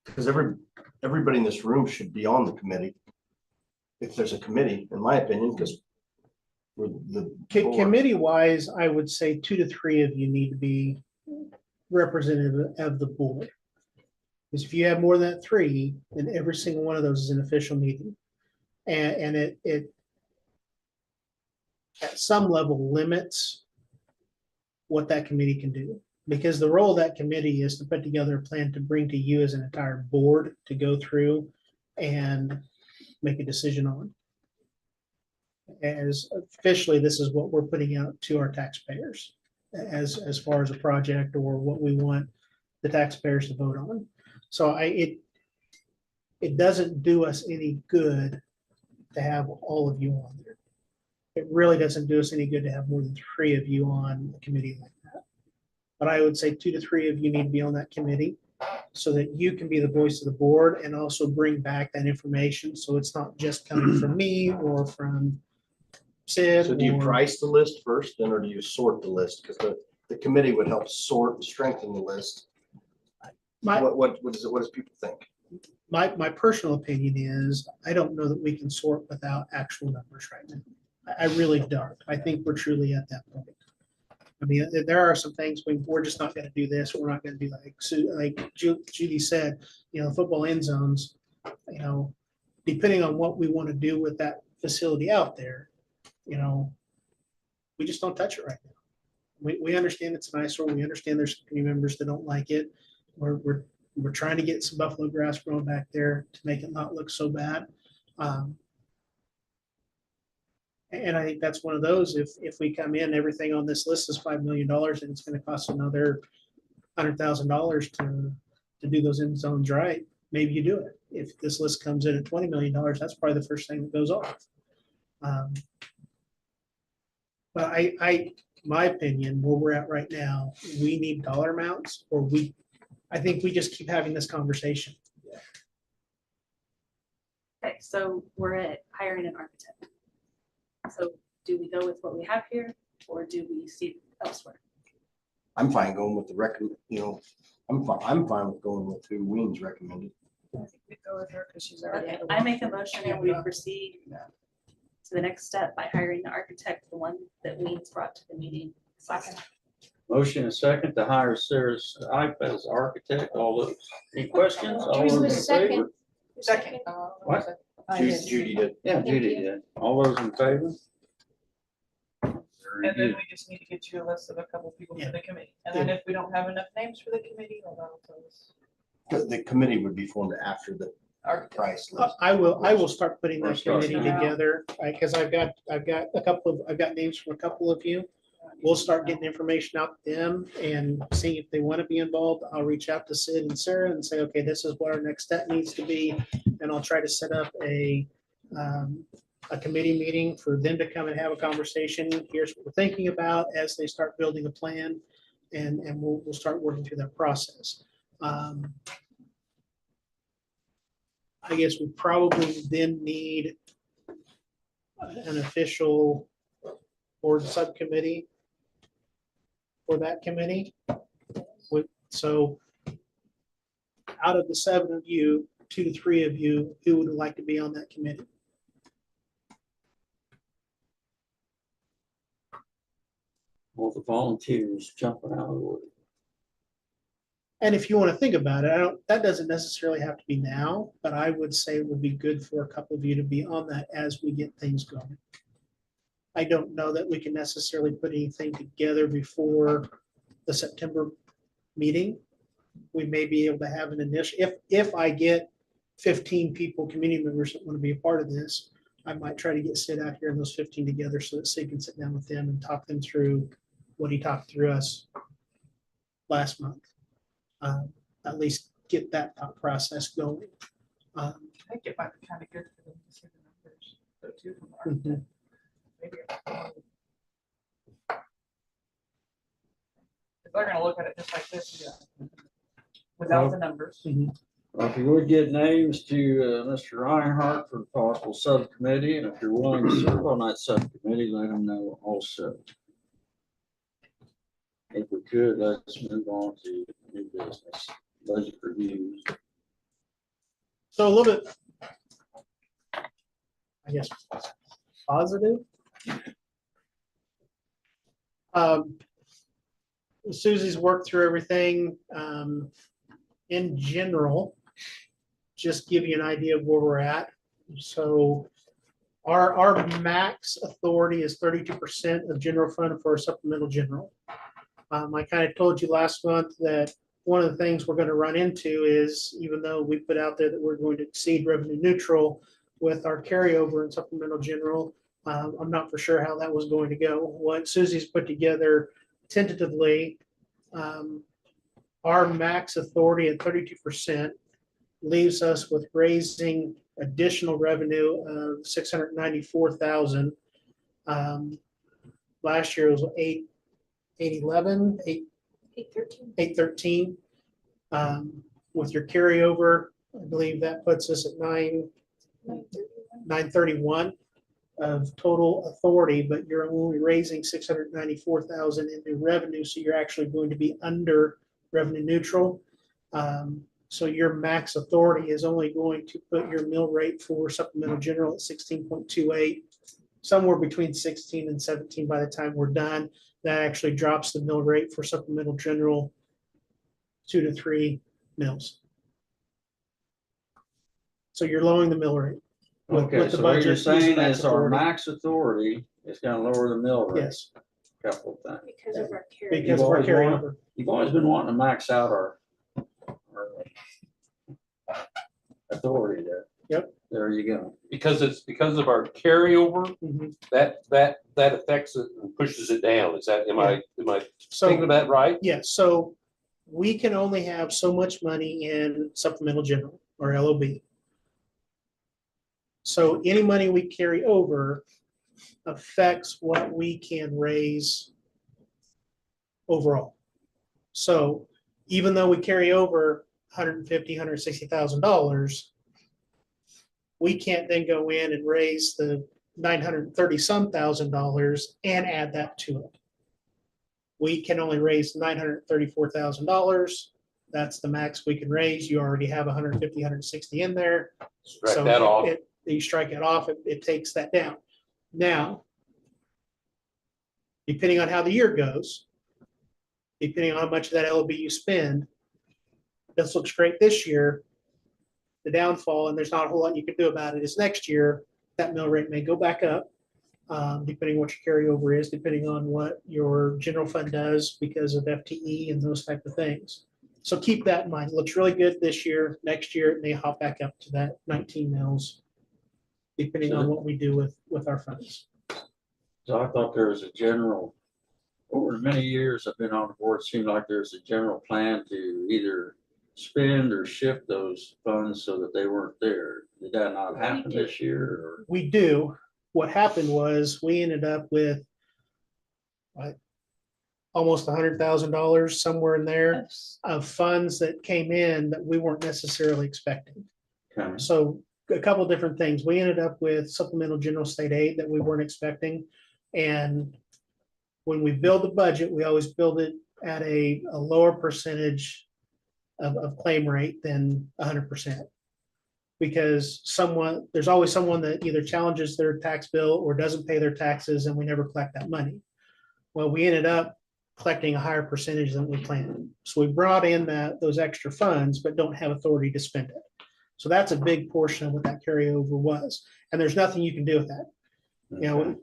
because everybody in this room should be on the committee. If there's a committee, in my opinion, because we're the. board. Committee wise, I would say 2 to 3 of you need to be representative of the board. Because if you have more than 3, then every single one of those is an official meeting. And it at some level limits what that committee can do. Because the role of that committee is to put together a plan to bring to you as an entire board to go through and make a decision on. As officially, this is what we're putting out to our taxpayers as far as a project or what we want the taxpayers to vote on. So it doesn't do us any good to have all of you on there. It really doesn't do us any good to have more than 3 of you on a committee like that. But I would say 2 to 3 of you need to be on that committee so that you can be the voice of the board and also bring back that information. So it's not just coming from me or from Sid. So do you or- price the list first then, or do you sort the list? Because the committee would help sort and strengthen the list. My, What does people think? my personal opinion is, I don't know that we can sort without actual numbers right now. I really don't. I think we're truly at that point. I mean, there are some things we're just not gonna do this, we're not gonna do like Judy said, football end zones, depending on what we wanna do with that facility out there, we just don't touch it right now. We understand it's an eyesore, we understand there's community members that don't like it. We're trying to get some buffalo grass grown back there to make it not look so bad. And I think that's one of those, if we come in, everything on this list is $5 million and it's gonna cost another $100,000 to do those end zones right, maybe you do it. If this list comes in at $20 million, that's probably the first thing that goes off. But my opinion, where we're at right now, we need dollar amounts, or I think we just keep having this conversation. Okay, so we're at hiring an architect. So do we go with what we have here, or do we see elsewhere? I'm fine going with the I'm fine with going with who Ween's recommended. I think we go with her because she's already. Okay, I make a motion and we proceed to the next step by hiring the architect, the one that Ween's brought to the meeting. Motion and second to hire Sarah Ipe as architect. All those, any questions? All Who those in was second? favor? Second. What? I did. Judy did. Yeah, Judy did. All those in favor? Very And then good. we just need to get you a list of a couple people Yeah. for the committee. And then if we don't have enough names for the committee, well, that'll tell us. The committee would be formed after the Architect. price list. I will start putting Or that start committee now. together, because I've got names from a couple of you. We'll start getting information out to them and seeing if they want to be involved. I'll reach out to Sid and Sarah and say, okay, this is what our next step needs to be. And I'll try to set up a committee meeting for them to come and have a conversation. Here's what we're thinking about as they start building a plan, and we'll start working through that process. I guess we probably then need an official board subcommittee for that committee. So out of the 7 of you, 2 to 3 of you, who would like to be on that committee? All the volunteers jumping out of the wood. And if you want to think about it, that doesn't necessarily have to be now, but I would say it would be good for a couple of you to be on that as we get things going. I don't know that we can necessarily put anything together before the September meeting. We may be able to have an initial, if I get 15 people, community members that want to be a part of this, I might try to get Sid out here and those 15 together so that Sid can sit down with them and talk them through what he talked through us last month. At least get that thought process going. I think it might be kind of good for them to see the numbers, though, too, from the Mhm. architect. Maybe. If they're gonna look at it just like this, yeah, without the numbers. Well, if you would get names to Mr. Reinhardt for the possible subcommittee, and if you're willing to serve on that subcommittee, let him know also. If we could, let's move on to new business, budget reviews. So a little bit, I guess, positive. Susie's worked through everything. In general, just give you an idea of where we're at. So our max authority is 32% of general fund for a supplemental general. I kind of told you last month that one of the things we're going to run into is, even though we put out there that we're going to exceed revenue neutral with our carryover and supplemental general, I'm not for sure how that was going to go. What Susie's put together tentatively, our max authority at 32% leaves us with raising additional revenue of $694,000. Last year was 811, 813. With your carryover, I believe that puts us at 931 of total authority, but you're only raising 694,000 in new revenue, so you're actually going to be under revenue neutral. So your max authority is only going to put your mill rate for supplemental general at 16.28, somewhere between 16 and 17 by the time we're done. That actually drops the mill rate for supplemental general 2 to 3 mills. So you're lowering the mill rate. Okay, so what you're saying is our authority. max authority is gonna lower the mill rate. Yes, Couple of things. Because of our carry. because of our You've always wanted- carryover. You've always been wanting to max out our authority there. Yep. There you go. Because of our carryover, Mhm. that affects it and pushes it down. Is that, am I thinking So, of that right? yeah, so we can only have so much money in supplemental general. our LOB. So any money we carry over affects what we can raise overall. So even though we carry over $150,000, $160,000, we can't then go in and raise the $930-some thousand and add that to it. We can only raise $934,000. That's the max we can raise. You already have 150, 160 in there. Strike So that off. You strike it off, it takes that down. Now, depending on how the year goes, depending on how much of that LOB you spend, this looks great this year. The downfall, and there's not a whole lot you can do about it, is next year, that mill rate may go back up, depending on what your carryover is, depending on what your general fund does because of FTE and those type of things. So keep that in mind. It looks really good this year. Next year, it may hop back up to that 19 mils, depending on what we do with our funds. So I thought there was a general, over the many years I've been on the board, it seemed like there's a general plan to either spend or shift those funds so that they weren't there. Did that not happen this year, or? We do. What happened was we ended up with almost $100,000 somewhere in there of funds that came in that we weren't necessarily expecting. Okay. So a couple of different things. We ended up with supplemental general state aid that we weren't expecting. And when we build the budget, we always build it at a lower percentage of claim rate than 100%. Because there's always someone that either challenges their tax bill or doesn't pay their taxes, and we never collect that money. Well, we ended up collecting a higher percentage than we planned. So we brought in those extra funds, but don't have authority to spend it. So that's a big portion of what that carryover was. And there's nothing you can do with that. You know,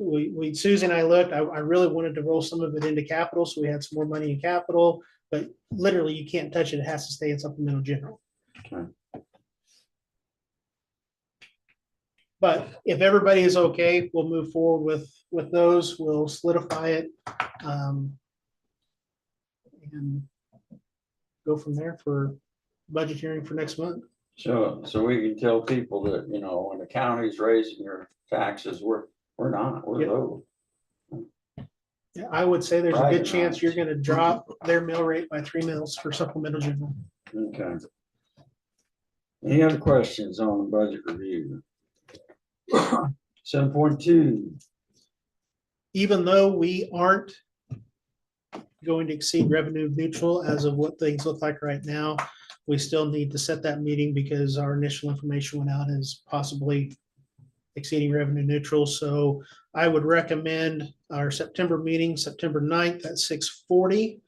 Susie and I looked, I really wanted to roll some of it into capital. So we had some more money in capital, but literally you can't touch it. It has to stay in supplemental general. Okay. But if everybody is okay, we'll move forward with those. We'll solidify it and go from there for budget hearing for next month. So we can tell people that, you know, when the county's raising their taxes, we're not, we're Yep. low. Yeah, I would say there's a Right, good chance you're going to drop their mill rate by 3 mils for supplemental general. Okay. Any other questions on the budget review? 7.2. Even though we aren't going to exceed revenue neutral as of what things look like right now, we still need to set that meeting because our initial information went out as possibly exceeding revenue neutral. So I would recommend our September meeting, September 9th at 6:40.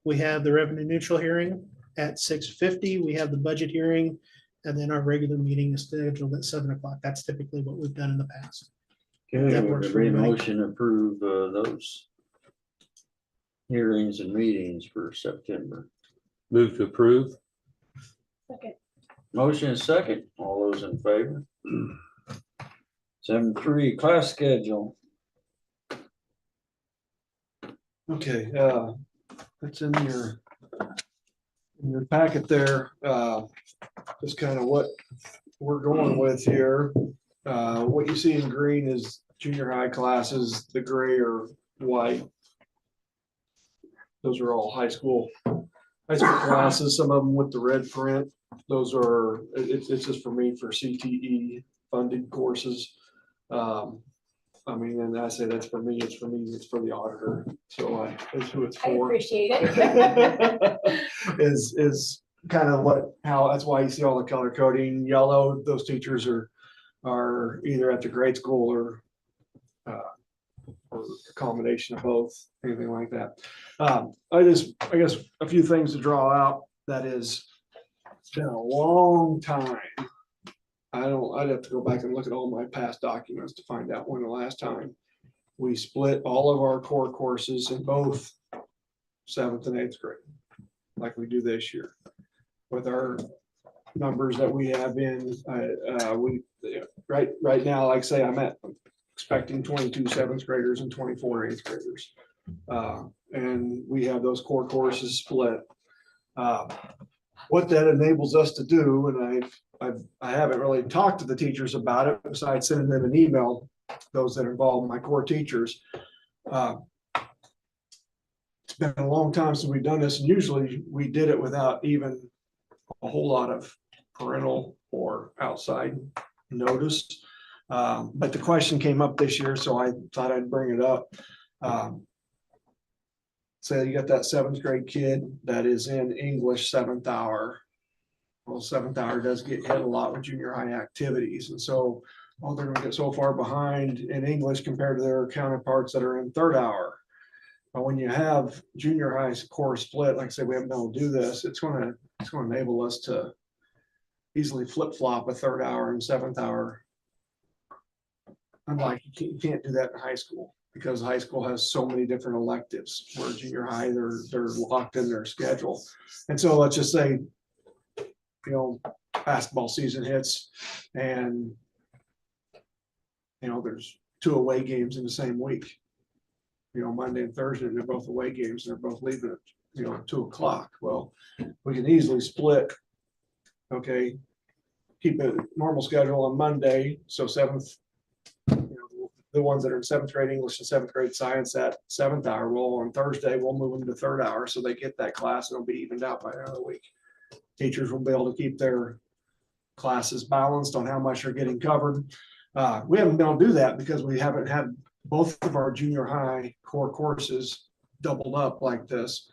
We have the revenue neutral hearing at 6:50. We have the budget hearing, and then our regular meeting is scheduled at 7 o'clock. That's typically what we've done in the past. Okay, That would works there for be a everybody. motion to approve those hearings and meetings for September? Move to approve. Second. Motion is second. All those in favor? 7.3, class schedule. Okay, that's in your packet there. Just kind of what we're going with here. What you see in green is junior high classes, the gray are white. Those are all high school classes, some of them with the red print. Those are, it's just for me for CTE funded courses. I mean, and I say that's for me, it's for the auditor. So that's who it's I for. appreciate it. Is kind of that's why you see all the color coding yellow. Those teachers are either at the grade school or a combination of both, anything like that. I guess a few things to draw out. That is, it's been a long time. I'd have to go back and look at all my past documents to find out when the last time we split all of our core courses in both 7th and 8th grade, like we do this year. With our numbers that we have in, right now, like say I'm expecting 22 7th graders and 24 8th graders. And we have those core courses split. What that enables us to do, and I haven't really talked to the teachers about it besides sending them an email, those that involve my core teachers. It's been a long time since we've done this, and usually we did it without even a whole lot of parental or outside notice. But the question came up this year, so I thought I'd bring it up. So you got that 7th grade kid that is in English 7th hour. Well, 7th hour does get hit a lot with junior high activities. And so, well, they're gonna get so far behind in English compared to their counterparts that are in 3rd hour. But when you have junior high core split, like I said, we haven't been able to do this, it's gonna enable us to easily flip-flop a 3rd hour and 7th hour. Unlike, you can't do that in high school, because high school has so many different electives, where junior high, they're locked in their schedule. And so let's just say, you know, basketball season hits and, you know, there's 2 away games in the same week, you know, Monday and Thursday, and they're both away games, and they're both leaving at, you know, 2 o'clock. Well, we can easily split, okay, keep a normal schedule on Monday, so 7th, you know, the ones that are in 7th grade English and 7th grade science at 7th hour, well, on Thursday, we'll move them to 3rd hour, so they get that class, and it'll be evened out by another week. Teachers will be able to keep their classes balanced on how much they're getting covered. We haven't been able to do that because we haven't had both of our junior high core courses doubled up like this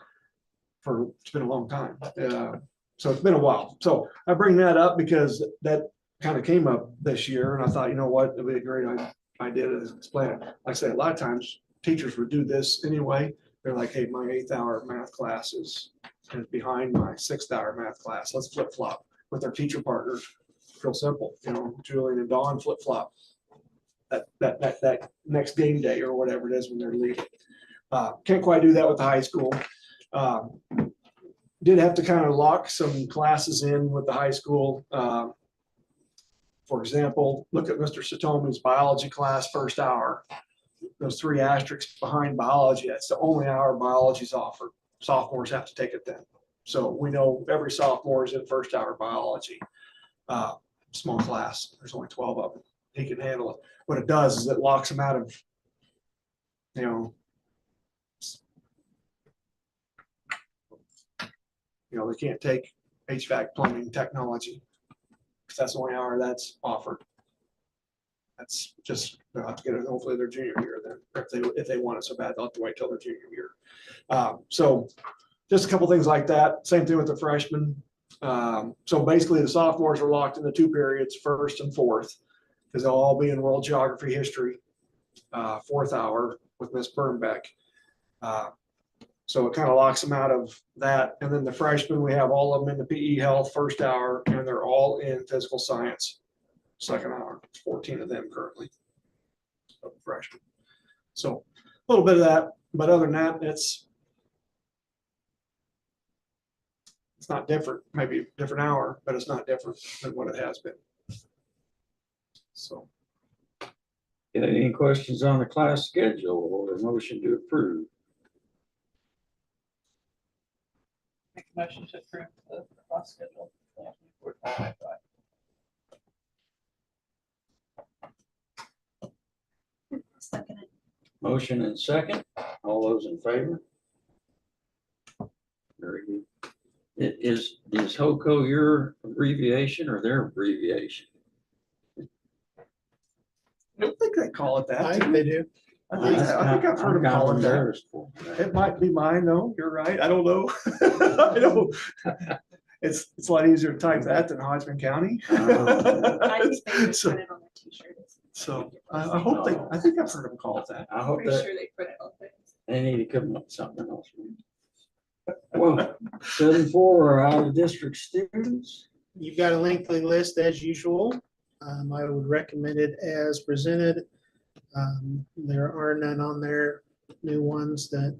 it's been a long time. So it's been a while. So I bring that up because that kind of came up this year, and I thought, you know what, it'd be a great idea to explain it. Like I say, a lot of times teachers would do this anyway. They're like, hey, my 8th hour math class is behind my 6th hour math class. Let's flip flop with our teacher partners. Real simple, you know, Julian and Dawn flip flop that next game day or whatever it is when they're leaving. Can't quite do that with the high school. Did have to kind of lock some classes in with the high school. For example, look at Mr. Satomi's biology class 1st hour. Those 3 asterisks behind biology, that's the only hour biology is offered. Sophomores have to take it then. So we know every sophomore is in 1st hour biology. Small class, there's only 12 of them. He can handle it. What it does is it locks him out of, you know, they can't take HVAC, plumbing, technology, because that's the only hour that's offered. That's just, they'll have to get it, hopefully their junior year then, if they want it so bad, they'll have to wait till their junior year. So just a couple things like that. Same thing with the freshmen. So basically the sophomores are locked into 2 periods, 1st and 4th, because they'll all be in world geography history, 4th hour with Miss Burnbeck. So it kind of locks them out of that. And then the freshmen, we have all of them in the PE health 1st hour, and they're all in physical science 2nd hour. 14 of them currently, freshmen. So a little bit of that, but other than that, it's not different, maybe a different hour, but it's not different than what it has been. So. Any questions on the class schedule or a motion to approve? Make a motion to approve the class schedule. Second it. Motion and second. All those in favor? Very good. Is HOCO your abbreviation or their abbreviation? I don't think they call it that. I think they do. I think I've heard them call it that. embarrassed for It might be mine though. You're right. I don't know. I don't. It's a lot easier to type that than Hodgman County. I think they just So- put it on the t-shirt. So I hope I think I've heard them call it that. I hope Pretty that sure they put it on things. they need to come up with something else. Well, 7-4 are out of district students. You've got a lengthy list as usual. I would recommend it as presented. There are none on there, new ones that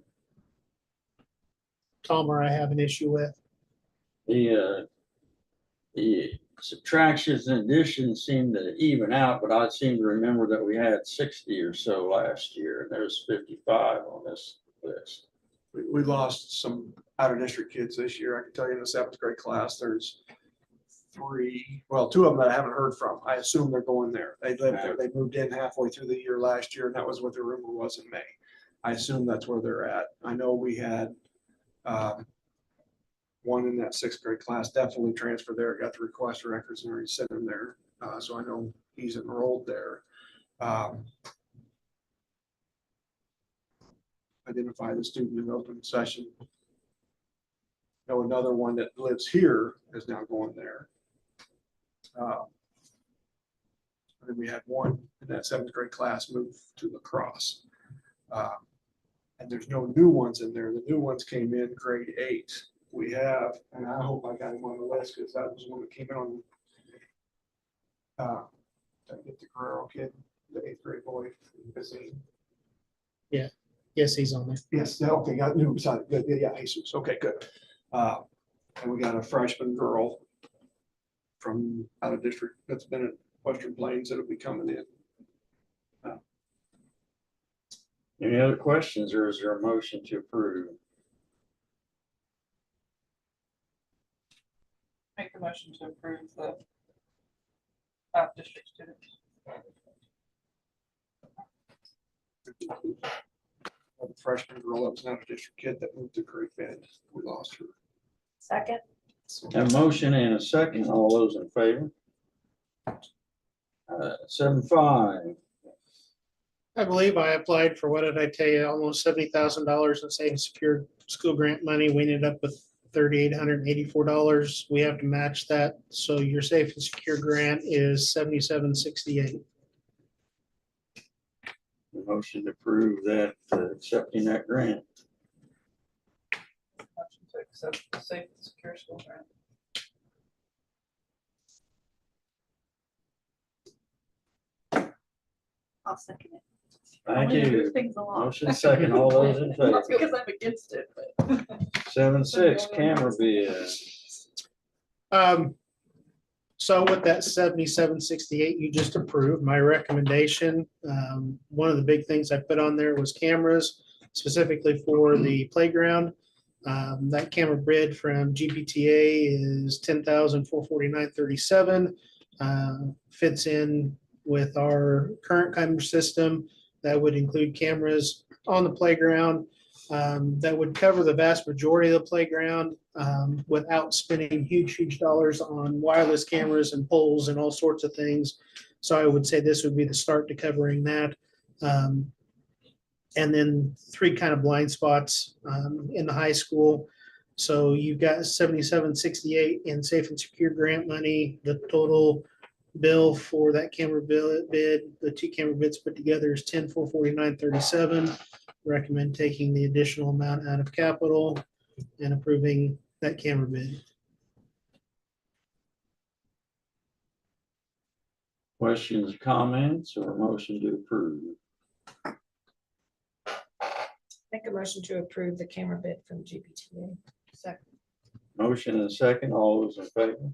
Tom or I have an issue with. The subtractions and additions seem to even out, but I seem to remember that we had 60 or so last year, and there's 55 on this list. We lost some out of district kids this year. I can tell you in the 7th grade class, there's three, well, two of them that I haven't heard from. I assume they're going there. They lived there. They moved in halfway through the year last year, and that was what the rumor was in May. I assume that's where they're at. I know we had one in that sixth grade class definitely transferred there, got the request for records and already sent him there. So I know he's enrolled there. Identify the student in open session. Know another one that lives here is now going there. And then we had one in that seventh grade class move to lacrosse. And there's no new ones in there. The new ones came in grade 8. We have, and I hope I got him on the list because that was one that came in on. Did I get the Guerrero kid, the 8th grade boy? Is he? Yes, he's on there. Yes, okay, got new beside, good, yeah, Jesus, okay, good. And we got a freshman girl from out of district that's been at Western Plains that'll be coming in. Any other questions, or is there a motion to approve? Make the motion to approve the district students. The freshman girl that was not a district kid that moved to Great Bend, we lost her. Second, A motion and a second. All those in favor? 7.5. I believe I applied for, what did I tell you, almost $70,000 in safe and secure school grant money. We ended up with $3,884. We have to match that. So your safe and secure grant is $77.68. Motion to approve that, accepting that grant. Motion to accept the safe and secure school grant. I'll second it. Thank Only to move you. things along. Motion second. All those in favor? Not because I'm against it, but. 7.6, camera bid. So with that $77.68 you just approved, my recommendation, one of the big things I put on there was cameras, specifically for the playground. That camera bid from GPTA is $10,449.37. Fits in with our current camera system. That would include cameras on the playground. That would cover the vast majority of the playground without spending huge dollars on wireless cameras and poles and all sorts of things. So I would say this would be the start to covering that. And then 3 kind of blind spots in the high school. So you've got $77.68 in safe and secure grant money. The total bill for that camera bid, the 2 camera bids put together is $10,449.37. Recommend taking the additional amount out of capital and approving that camera bid. Questions, comments, or motion to approve? make a motion to approve the camera bid from GPTA. Second. Motion and a second. All those in favor?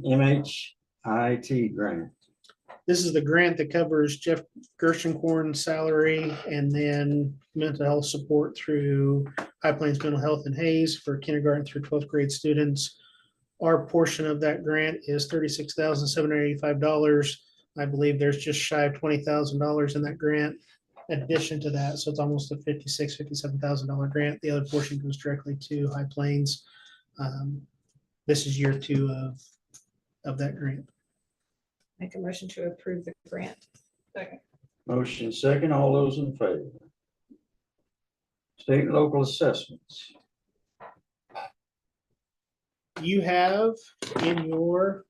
MHIT grant. This is the grant that covers Jeff Gershenkorn's salary and then mental health support through High Plains Mental Health and Hayes for kindergarten through 12th grade students. Our portion of that grant is $36,785. I believe there's just shy of $20,000 in that grant in addition to that. So it's almost a $57,000 grant. The other portion goes directly to High Plains. This is year 2 of that grant. Make a motion to approve the grant. Second. Motion second. All those in favor? State and local assessments. You have in your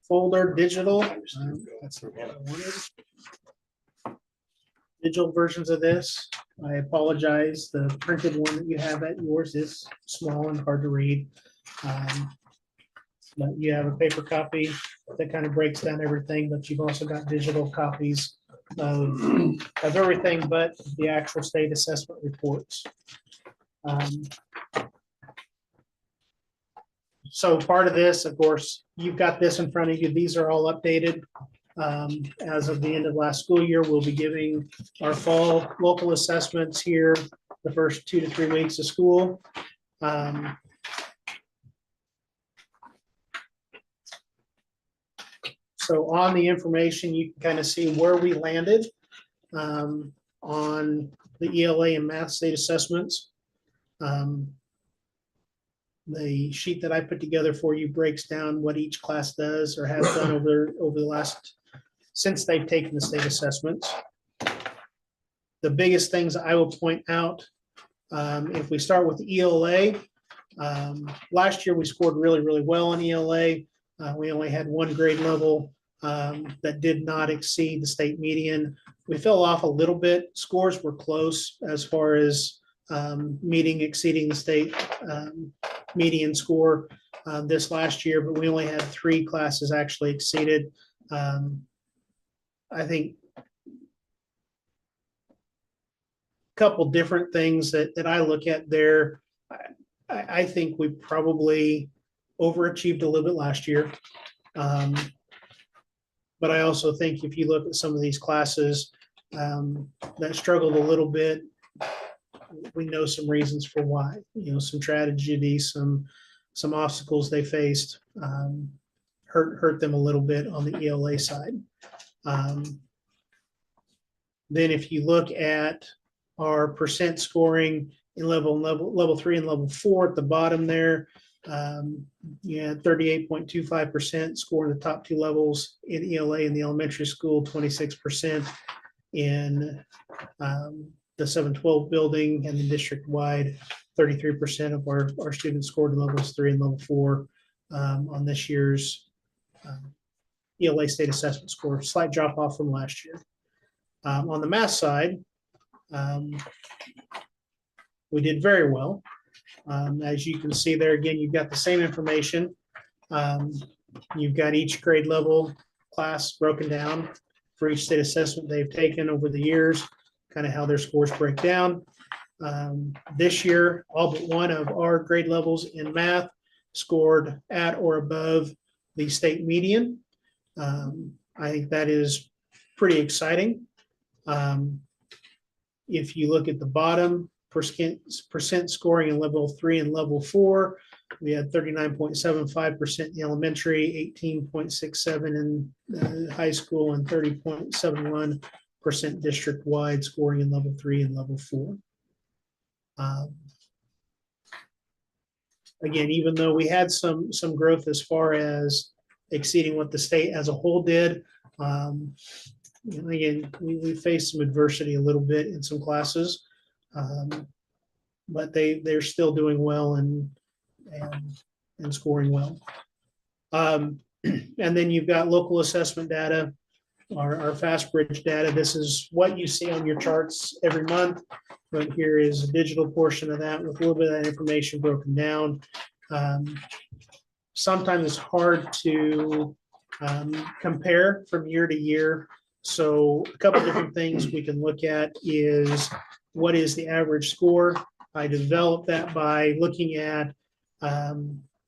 folder digital. That's the one I wanted. Digital versions of this. I apologize. The printed one that you have at yours is small and hard to read. But you have a paper copy that kind of breaks down everything, but you've also got digital copies of everything but the actual state assessment reports. So part of this, of course, you've got this in front of you. These are all updated. As of the end of last school year, we'll be giving our fall local assessments here the first 2 to 3 weeks of school. Um, So on the information, you can kind of see where we landed on the ELA and math state assessments. The sheet that I put together for you breaks down what each class does or has done over the last, since they've taken the state assessments. The biggest things I will point out, if we start with ELA, last year we scored really, really well on ELA. We only had one grade level that did not exceed the state median. We fell off a little bit. Scores were close as far as exceeding the state median score this last year, but we only had 3 classes actually exceeded. I think a couple different things that I look at there. I think we probably overachieved a little bit last year. But I also think if you look at some of these classes that struggled a little bit, we know some reasons for why, some tragedy, some obstacles they faced hurt them a little bit on the ELA side. Then if you look at our percent scoring in level 3 and level 4 at the bottom there, you had 38.25% score in the top 2 levels in ELA in the elementary school, 26% in the 712 building, and the district wide, 33% of our students scored in levels 3 and level 4 on this year's ELA state assessment score. Slight drop off from last year. On the math side, we did very well. As you can see there, again, you've got the same information. You've got each grade level class broken down for each state assessment they've taken over the years, kind of how their scores break down. This year, all but one of our grade levels in math scored at or above the state median. I think that is pretty exciting. If you look at the bottom, percent scoring in level 3 and level 4, we had 39.75% in the elementary, 18.67 in high school, and 30.71% district wide scoring in level 3 and level 4. Again, even though we had some growth as far as exceeding what the state as a whole did, again, we faced some adversity a little bit in some classes, but they're still doing well and scoring well. And then you've got local assessment data, our Fast Bridge data. This is what you see on your charts every month, but here is a digital portion of that with a little bit of that information broken down. Sometimes it's hard to compare from year to year. So a couple different things we can look at is what is the average score. I developed that by looking at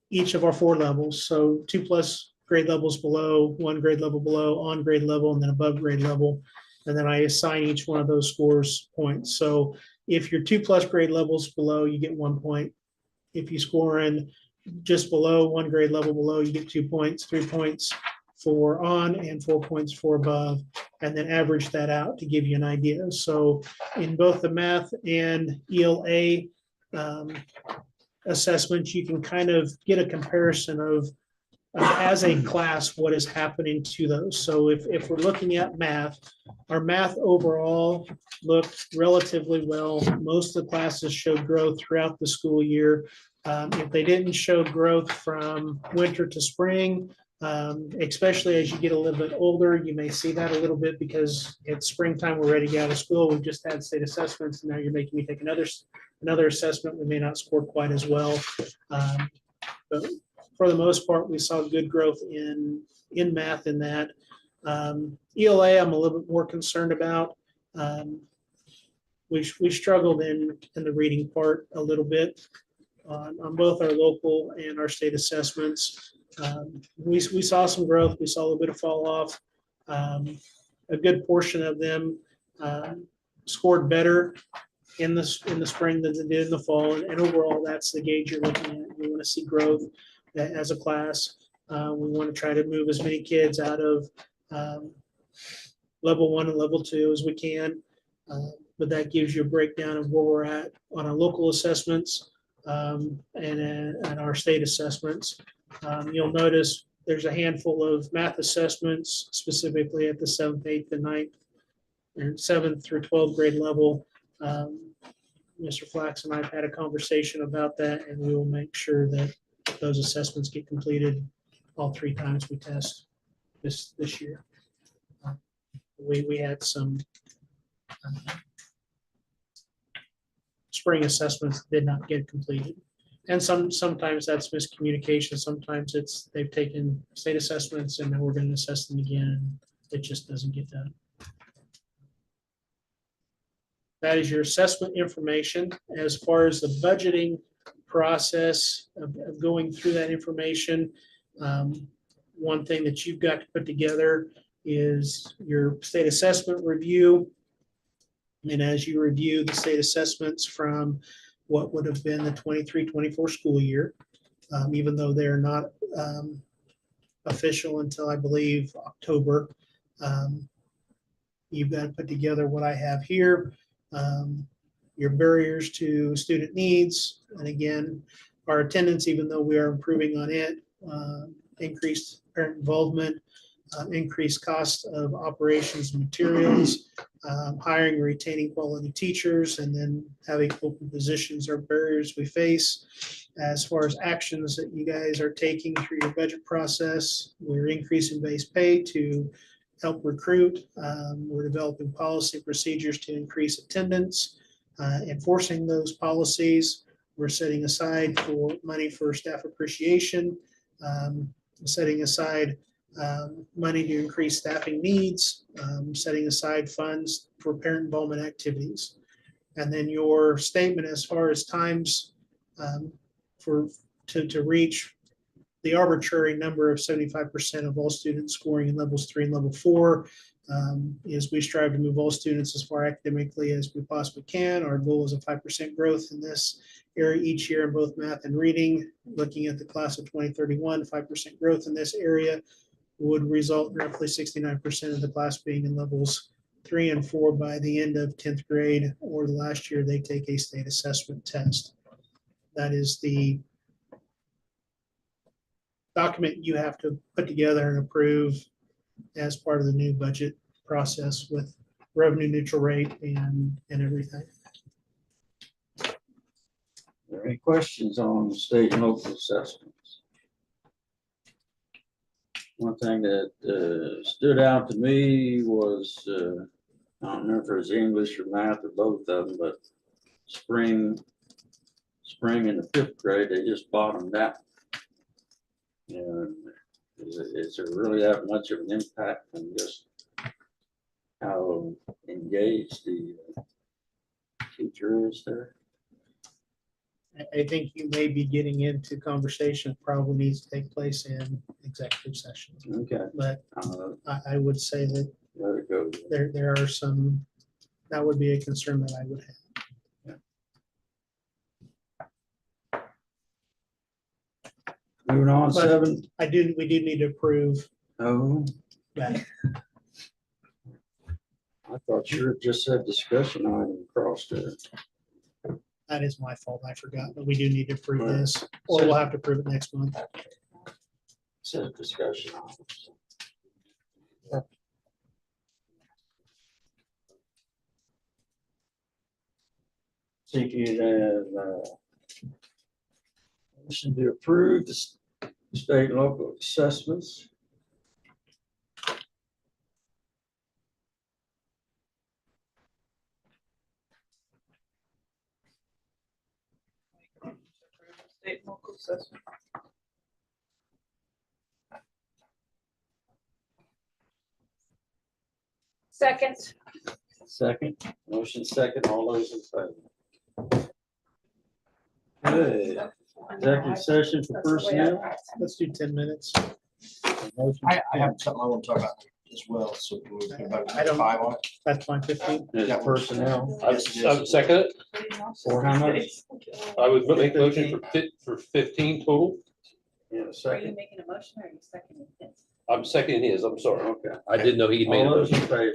each of our 4 levels. So 2+ grade levels below, 1 grade level below, on grade level, and then above grade level. And then I assign each one of those scores points. So if you're 2+ grade levels below, you get 1 point. If you score in just below 1 grade level below, you get 2 points, 3 points for on and 4 points for above, and then average that out to give you an idea. So in both the math and ELA assessments, you can kind of get a comparison of as a class, what is happening to those. So if we're looking at math, our math overall looked relatively well. Most of the classes showed growth throughout the school year. If they didn't show growth from winter to spring, especially as you get a little bit older, you may see that a little bit because it's springtime, we're ready to get out of school. We've just had state assessments, and now you're making me take another assessment. We may not score quite as well. But for the most part, we saw good growth in math in that. ELA, I'm a little bit more concerned about. We struggled in the reading part a little bit on both our local and our state assessments. We saw some growth. We saw a little bit of fall off. A good portion of them scored better in the spring than they did in the fall. And overall, that's the gauge you're looking at. We want to see growth as a class. We want to try to move as many kids out of level 1 and level 2 as we can. But that gives you a breakdown of where we're at on our local assessments and our state assessments. You'll notice there's a handful of math assessments, specifically at the 7th, 8th, and 9th, and 7th through 12th grade level. Mr. Flax and I have had a conversation about that, and we will make sure that those assessments get completed all 3 times we test this year. We had some spring assessments that did not get completed. And sometimes that's miscommunication. Sometimes it's they've taken state assessments and then we're going to assess them again. It just doesn't get done. That is your assessment information. As far as the budgeting process of going through that information, one thing that you've got to put together is your state assessment review. And as you review the state assessments from what would have been the 23-24 school year, even though they're not official until I believe October, you've got to put together what I have here. Your barriers to student needs, and again, our attendance, even though we are improving on it, increased parent involvement, increased cost of operations and materials, hiring and retaining quality teachers, and then having open positions are barriers we face. As far as actions that you guys are taking through your budget process, we're increasing base pay to help recruit. We're developing policy procedures to increase attendance, enforcing those policies. We're setting aside for money for staff appreciation, setting aside money to increase staffing needs, setting aside funds for parent involvement activities. And then your statement as far as times to reach the arbitrary number of 75% of all students scoring in levels 3 and level 4 is we strive to move all students as far academically as we possibly can. Our goal is a 5% growth in this area each year in both math and reading. Looking at the class of 2031, 5% growth in this area would result in roughly 69% of the class being in levels 3 and 4 by the end of 10th grade, or the last year they take a state assessment test. That is the document you have to put together and approve as part of the new budget process with revenue neutral rate and everything. Are there any questions on state and local assessments? One thing that stood out to me was, I don't remember if it was English or math or both of them, but spring in the 5th grade, they just bottomed out. And is there really that much of an impact on just how engaged the teacher is there? I think you may be getting into conversation that probably needs to take place in executive session. Okay. But I would say that Let it go. there are some, that would be a concern that I would have. Moving on, But 7. we do need to approve Oh, that. I thought you had just said discussion item across there. That is my fault. I forgot, but we do need to approve this, or we'll have to approve it next month. Says discussion items. Seeking motion to approve the state and local assessments. State and local assessment. Second. Second, motion second, all those in favor. Good. Executive session for personnel. Let's do 10 minutes. Motion- I have something I want to talk about. as well, so can we put about I don't- 5 on it? That's fine, 15. Is Yeah. personnel, I Yes, it would is. second it. for how much? I would make a motion for 15 total. Yeah, Are you second. making a motion or are you seconding it? I'm seconding his, I'm sorry. Okay. I didn't know he made a All those in motion. favor?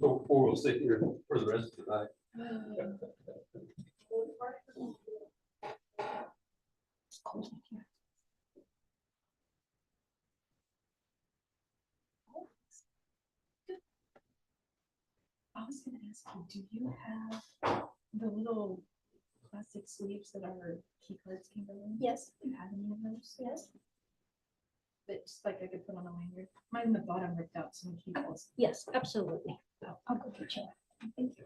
Or we'll sit here for the rest of the night. I was gonna ask you, do you have the little plastic sleeves that our key cards came in? Yes, Do you have any of those? yes, That just like I could put on a lanyard. Mine in the bottom ripped out some keyholes. yes, absolutely. I'll go get you. Thank you.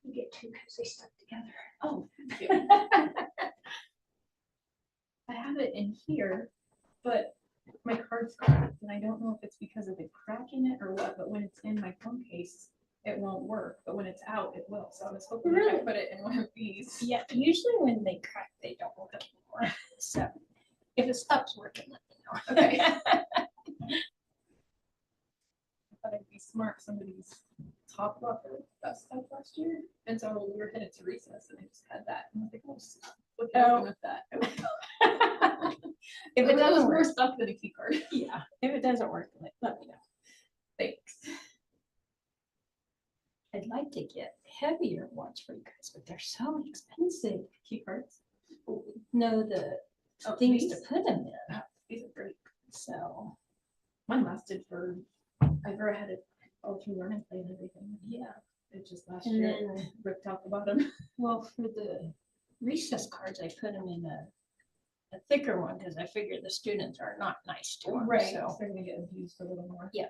You get two because they stuck together. Oh, thank you. I have it in here, but my card's cracked and I don't know if it's because of the crack in it or what, but when it's in my phone case, it won't work, but when it's out, it will. So I was hoping if I Really? put it in one of these. Yeah, usually when they crack, they don't work anymore. So if it stops working, let me know. Okay. I thought I'd be smart. Somebody's top locker got stuff last year. And so we were headed to recess and I just had that. And I was like, I'll just look it open with that. If it That was doesn't more work, stuff than a key card. yeah, if it doesn't work, let me know. Thanks. I'd like to get heavier ones for you guys, but they're so expensive. Key cards. No, the Oh, things to these? put them in, These are great. so, Mine lasted for, I've ever had it all through learning play and everything. yeah. It just last And year then- ripped out the bottom. Well, for the recess cards, I put them in a thicker one because I figure the students are not nice to them, Right, so. so they're gonna get abused a little more. Yeah.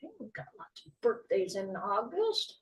Okay, we've got lots of birthdays in August.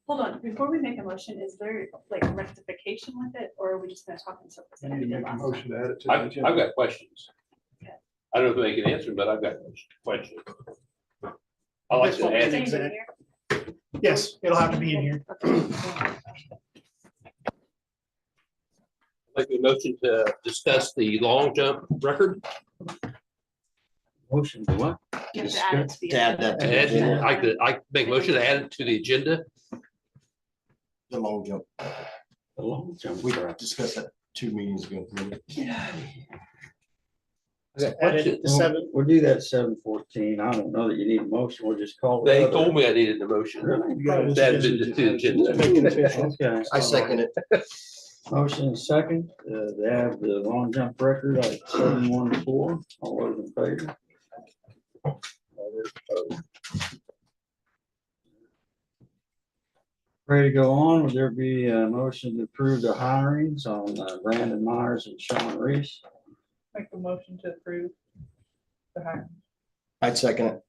Hold on, before we make a motion, is there like rectification with it, or are we just gonna talk in circles? I like need we to did make a last time? motion to add it to the I've agenda. got questions. Okay. I don't know if they can answer, but I've got questions. I like to add, Staying in Exact- here? Yes, it'll have to be in here. like a motion to discuss the long jump record. Motion to what? You have to add it to the To add that to the Add, agenda. I make a motion to add it to the agenda. The long jump. The long jump. We discussed that 2 meetings ago. remember? I got Add it questions. to 7. We'll do that 7:14. I don't know that you need a motion. We'll just call. it They other. told me I needed the motion. Really? You gotta That just- is to the agenda. Make it official. Okay. I second it. Motion second, to have the long jump record at 7:14. All those in favor? All those opposed. Ready to go on? Would there be a motion to approve the hirings on Brandon Myers and Sean Reese? Make a motion to approve the hire. I'd second it.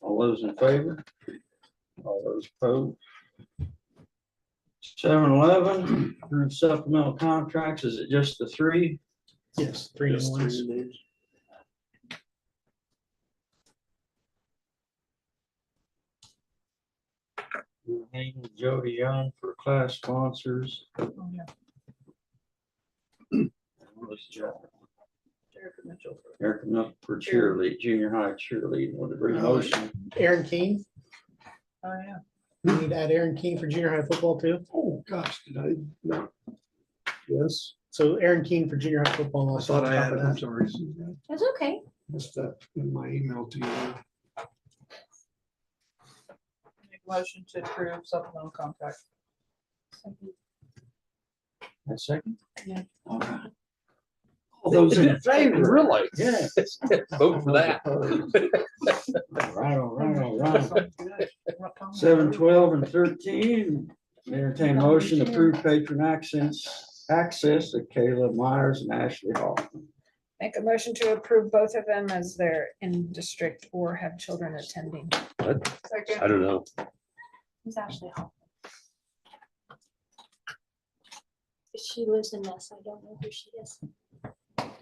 All those in favor? All those opposed? 7-11, approve supplemental contracts. Is it just the 3? Yes, 3 Yes, and three 1s. of these. Jody Young for class sponsors. Oh, yeah. Erica Mitchell. Erica Milk for cheerlead, junior high cheerleading. Would it be a motion? Aaron Keene. Oh, yeah. We need to add Aaron Keene for junior high football too. Oh, gosh, did I not? Yes, So Aaron Keene for junior high football. I also thought on I top had of it. I'm that. sorry. Susan. That's okay. Missed that in my email to you. Make a motion to approve supplemental contract. A second? Yeah. All right. All those in favor? Really? Yes. Vote for that. All right, all right, all right. Sounds good. What time? 7-12 and 13, entertain motion to approve patron access to Caleb Myers and Ashley Hoffman. Make a motion to approve both of them as they're in district or have children attending. I don't know. Who's Ashley Hall? She lives in this. I don't know who she is.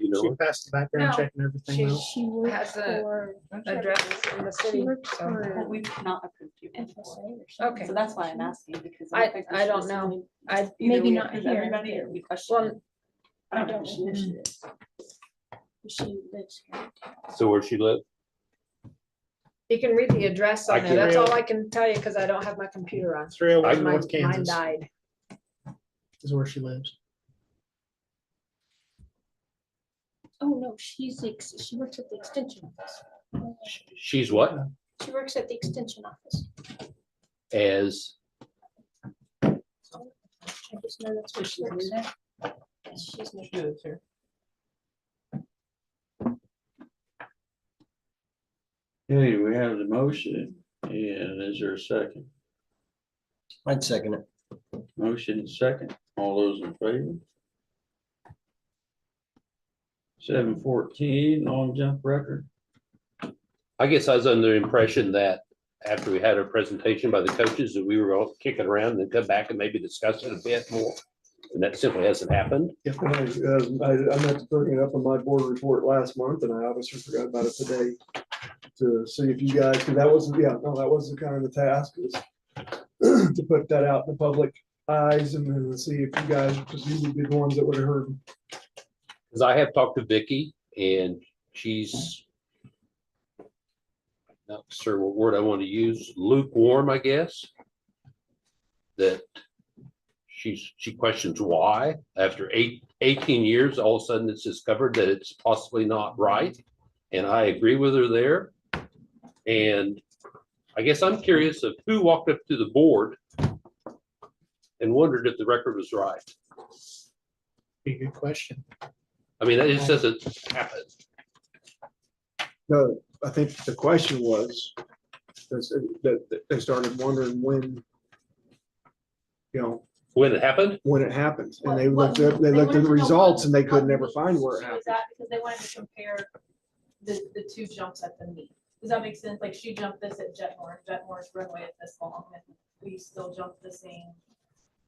You know, She passed the background No, check and everything. though. She works Has a for address in the city. works So Well, we've not approved you FSA before. or something. Okay. So that's why I'm asking, because. I think we I should don't just know. I either Maybe we not approve here, everybody or we question it. well, I don't know who she is. She is. She lives here. so where she live? you can read the address I on there. can't That's all read. I can tell you because I don't have my computer on. 301 Mine North mine Kansas died. is where she lives. Oh, no, she works at the extension office. She's what? She works at the extension office. As, I just know that's where she works. Yes, she's new. She lives here. Okay, we have the motion, and is there a second? I'd second it. Motion and second, all those in favor? 7-14, long jump record. I guess I was under the impression that after we had our presentation by the coaches, that we were all kicking around and come back and maybe discuss it a bit more. And that simply hasn't happened. And I meant to bring it up on my board report last month, and I obviously forgot about it today. To see if you guys, because that was, that was the kind of the task, is to put that out in the public eyes and then see if you guys, because you would be the ones that would have heard. Because I have talked to Vicky and she's not sure what word I want to use, lukewarm, I guess. That she questions why, after 18 years, all of a sudden it's discovered that it's possibly not right. And I agree with her there. And I guess I'm curious of who walked up to the board and wondered if the record was right. Be a good question. I mean, it just doesn't happen. No, I think the question was, that they started wondering when, When it happened, when it happened. And they What- looked at the wanted to know results and they what could never meet find where it she happened. was at, because they wanted to compare the two jumps at the meet. Does that make sense? Like she jumped this at Jetmore's runway at this long, and we still jumped the same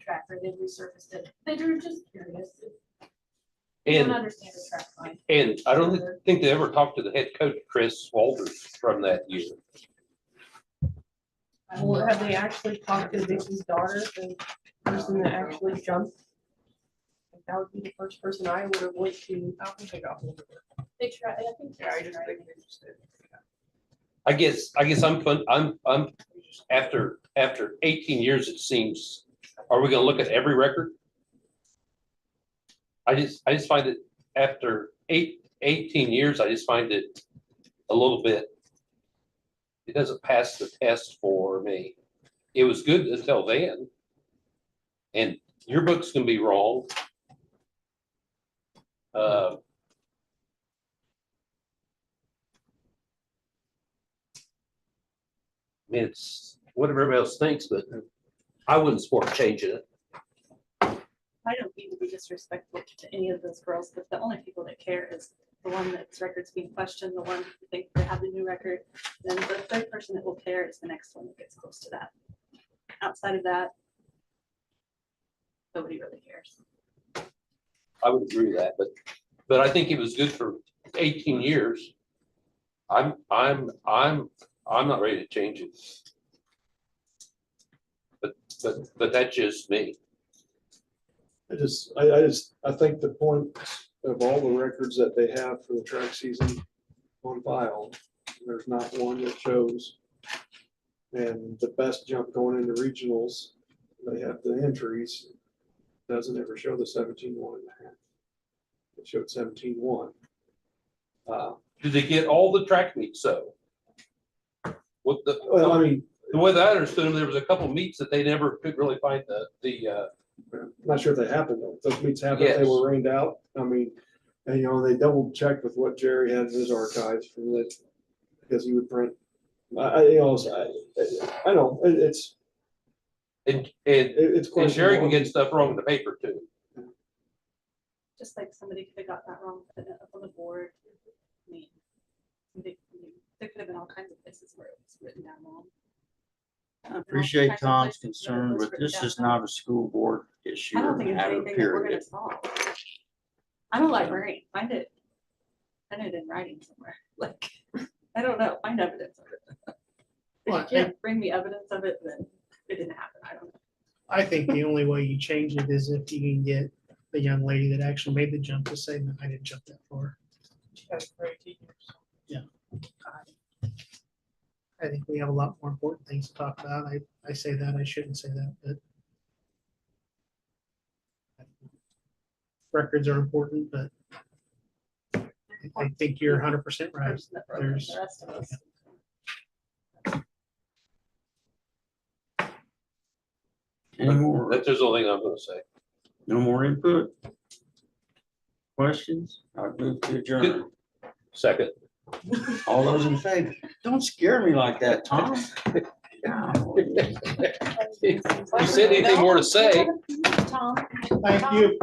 track, or they resurfaced it. They were just curious. I don't And, understand the track line. and I don't think they ever talked to the head coach, Chris Walters, from that year. Or have they actually talked to Vicky's daughter, the person that actually jumped? Like, that would be the first person I would have went to. I don't think they got hold of it. They tried, I think. Yeah, I just think they just did. I guess I'm after 18 years, it seems, are we gonna look at every record? I just find it after 18 years, I just find it a little bit, it doesn't pass the test for me. It was good until then. And your book's gonna be wrong. I mean, it's what everybody else thinks, but I wouldn't support changing it. I don't mean to be disrespectful to any of those girls, but the only people that care is the one that's record's being questioned, the one who think they have the new record. Then the third person that will care is the next one that gets close to that. Outside of that, nobody really cares. I would agree with that, but I think it was good for 18 years. I'm not ready to change it. But that's just me. I think the point of all the records that they have for the track season on file, there's not one that shows. And the best jump going into regionals, they have the entries, doesn't ever show the 17.1.5. It showed 17.1. Did they get all the track meets though? What Well, I mean, the way that I understood them, there was a couple meets that they never could really find I'm not sure if they happened though. Those meets happened, they Yes. were rained out. I mean, and you know, they double checked with what Jerry had in his archives from that, because he would print. I know, it's and questionable. Sherry can get stuff wrong in the paper too. Just like somebody could have got that wrong up on the board. I mean, there could have been all kinds of places where it was written down wrong. Appreciate Tom's concern, but this is not a school board issue I or don't think it's matter, anything that we're period. gonna solve. I'm a librarian, find it in writing somewhere, like, I don't know, find evidence of it. Well, If you can't bring me evidence of it, then it didn't happen, I don't know. I think the only way you change it is if you can get the young lady that actually made the jump to say, no, I didn't jump that far. She had it for 18 years. I think we have a lot more important things to talk about. I say that, I shouldn't say that, but records are important, but I think you're 100% right. Person that wrote it, There's, the rest of us. Any more, That's just the only thing I'm gonna say. no more input? Questions? I'd move to adjourn. Second. All those in favor? Don't scare me like that, Tom. If you said anything more to say. Tom. thank you.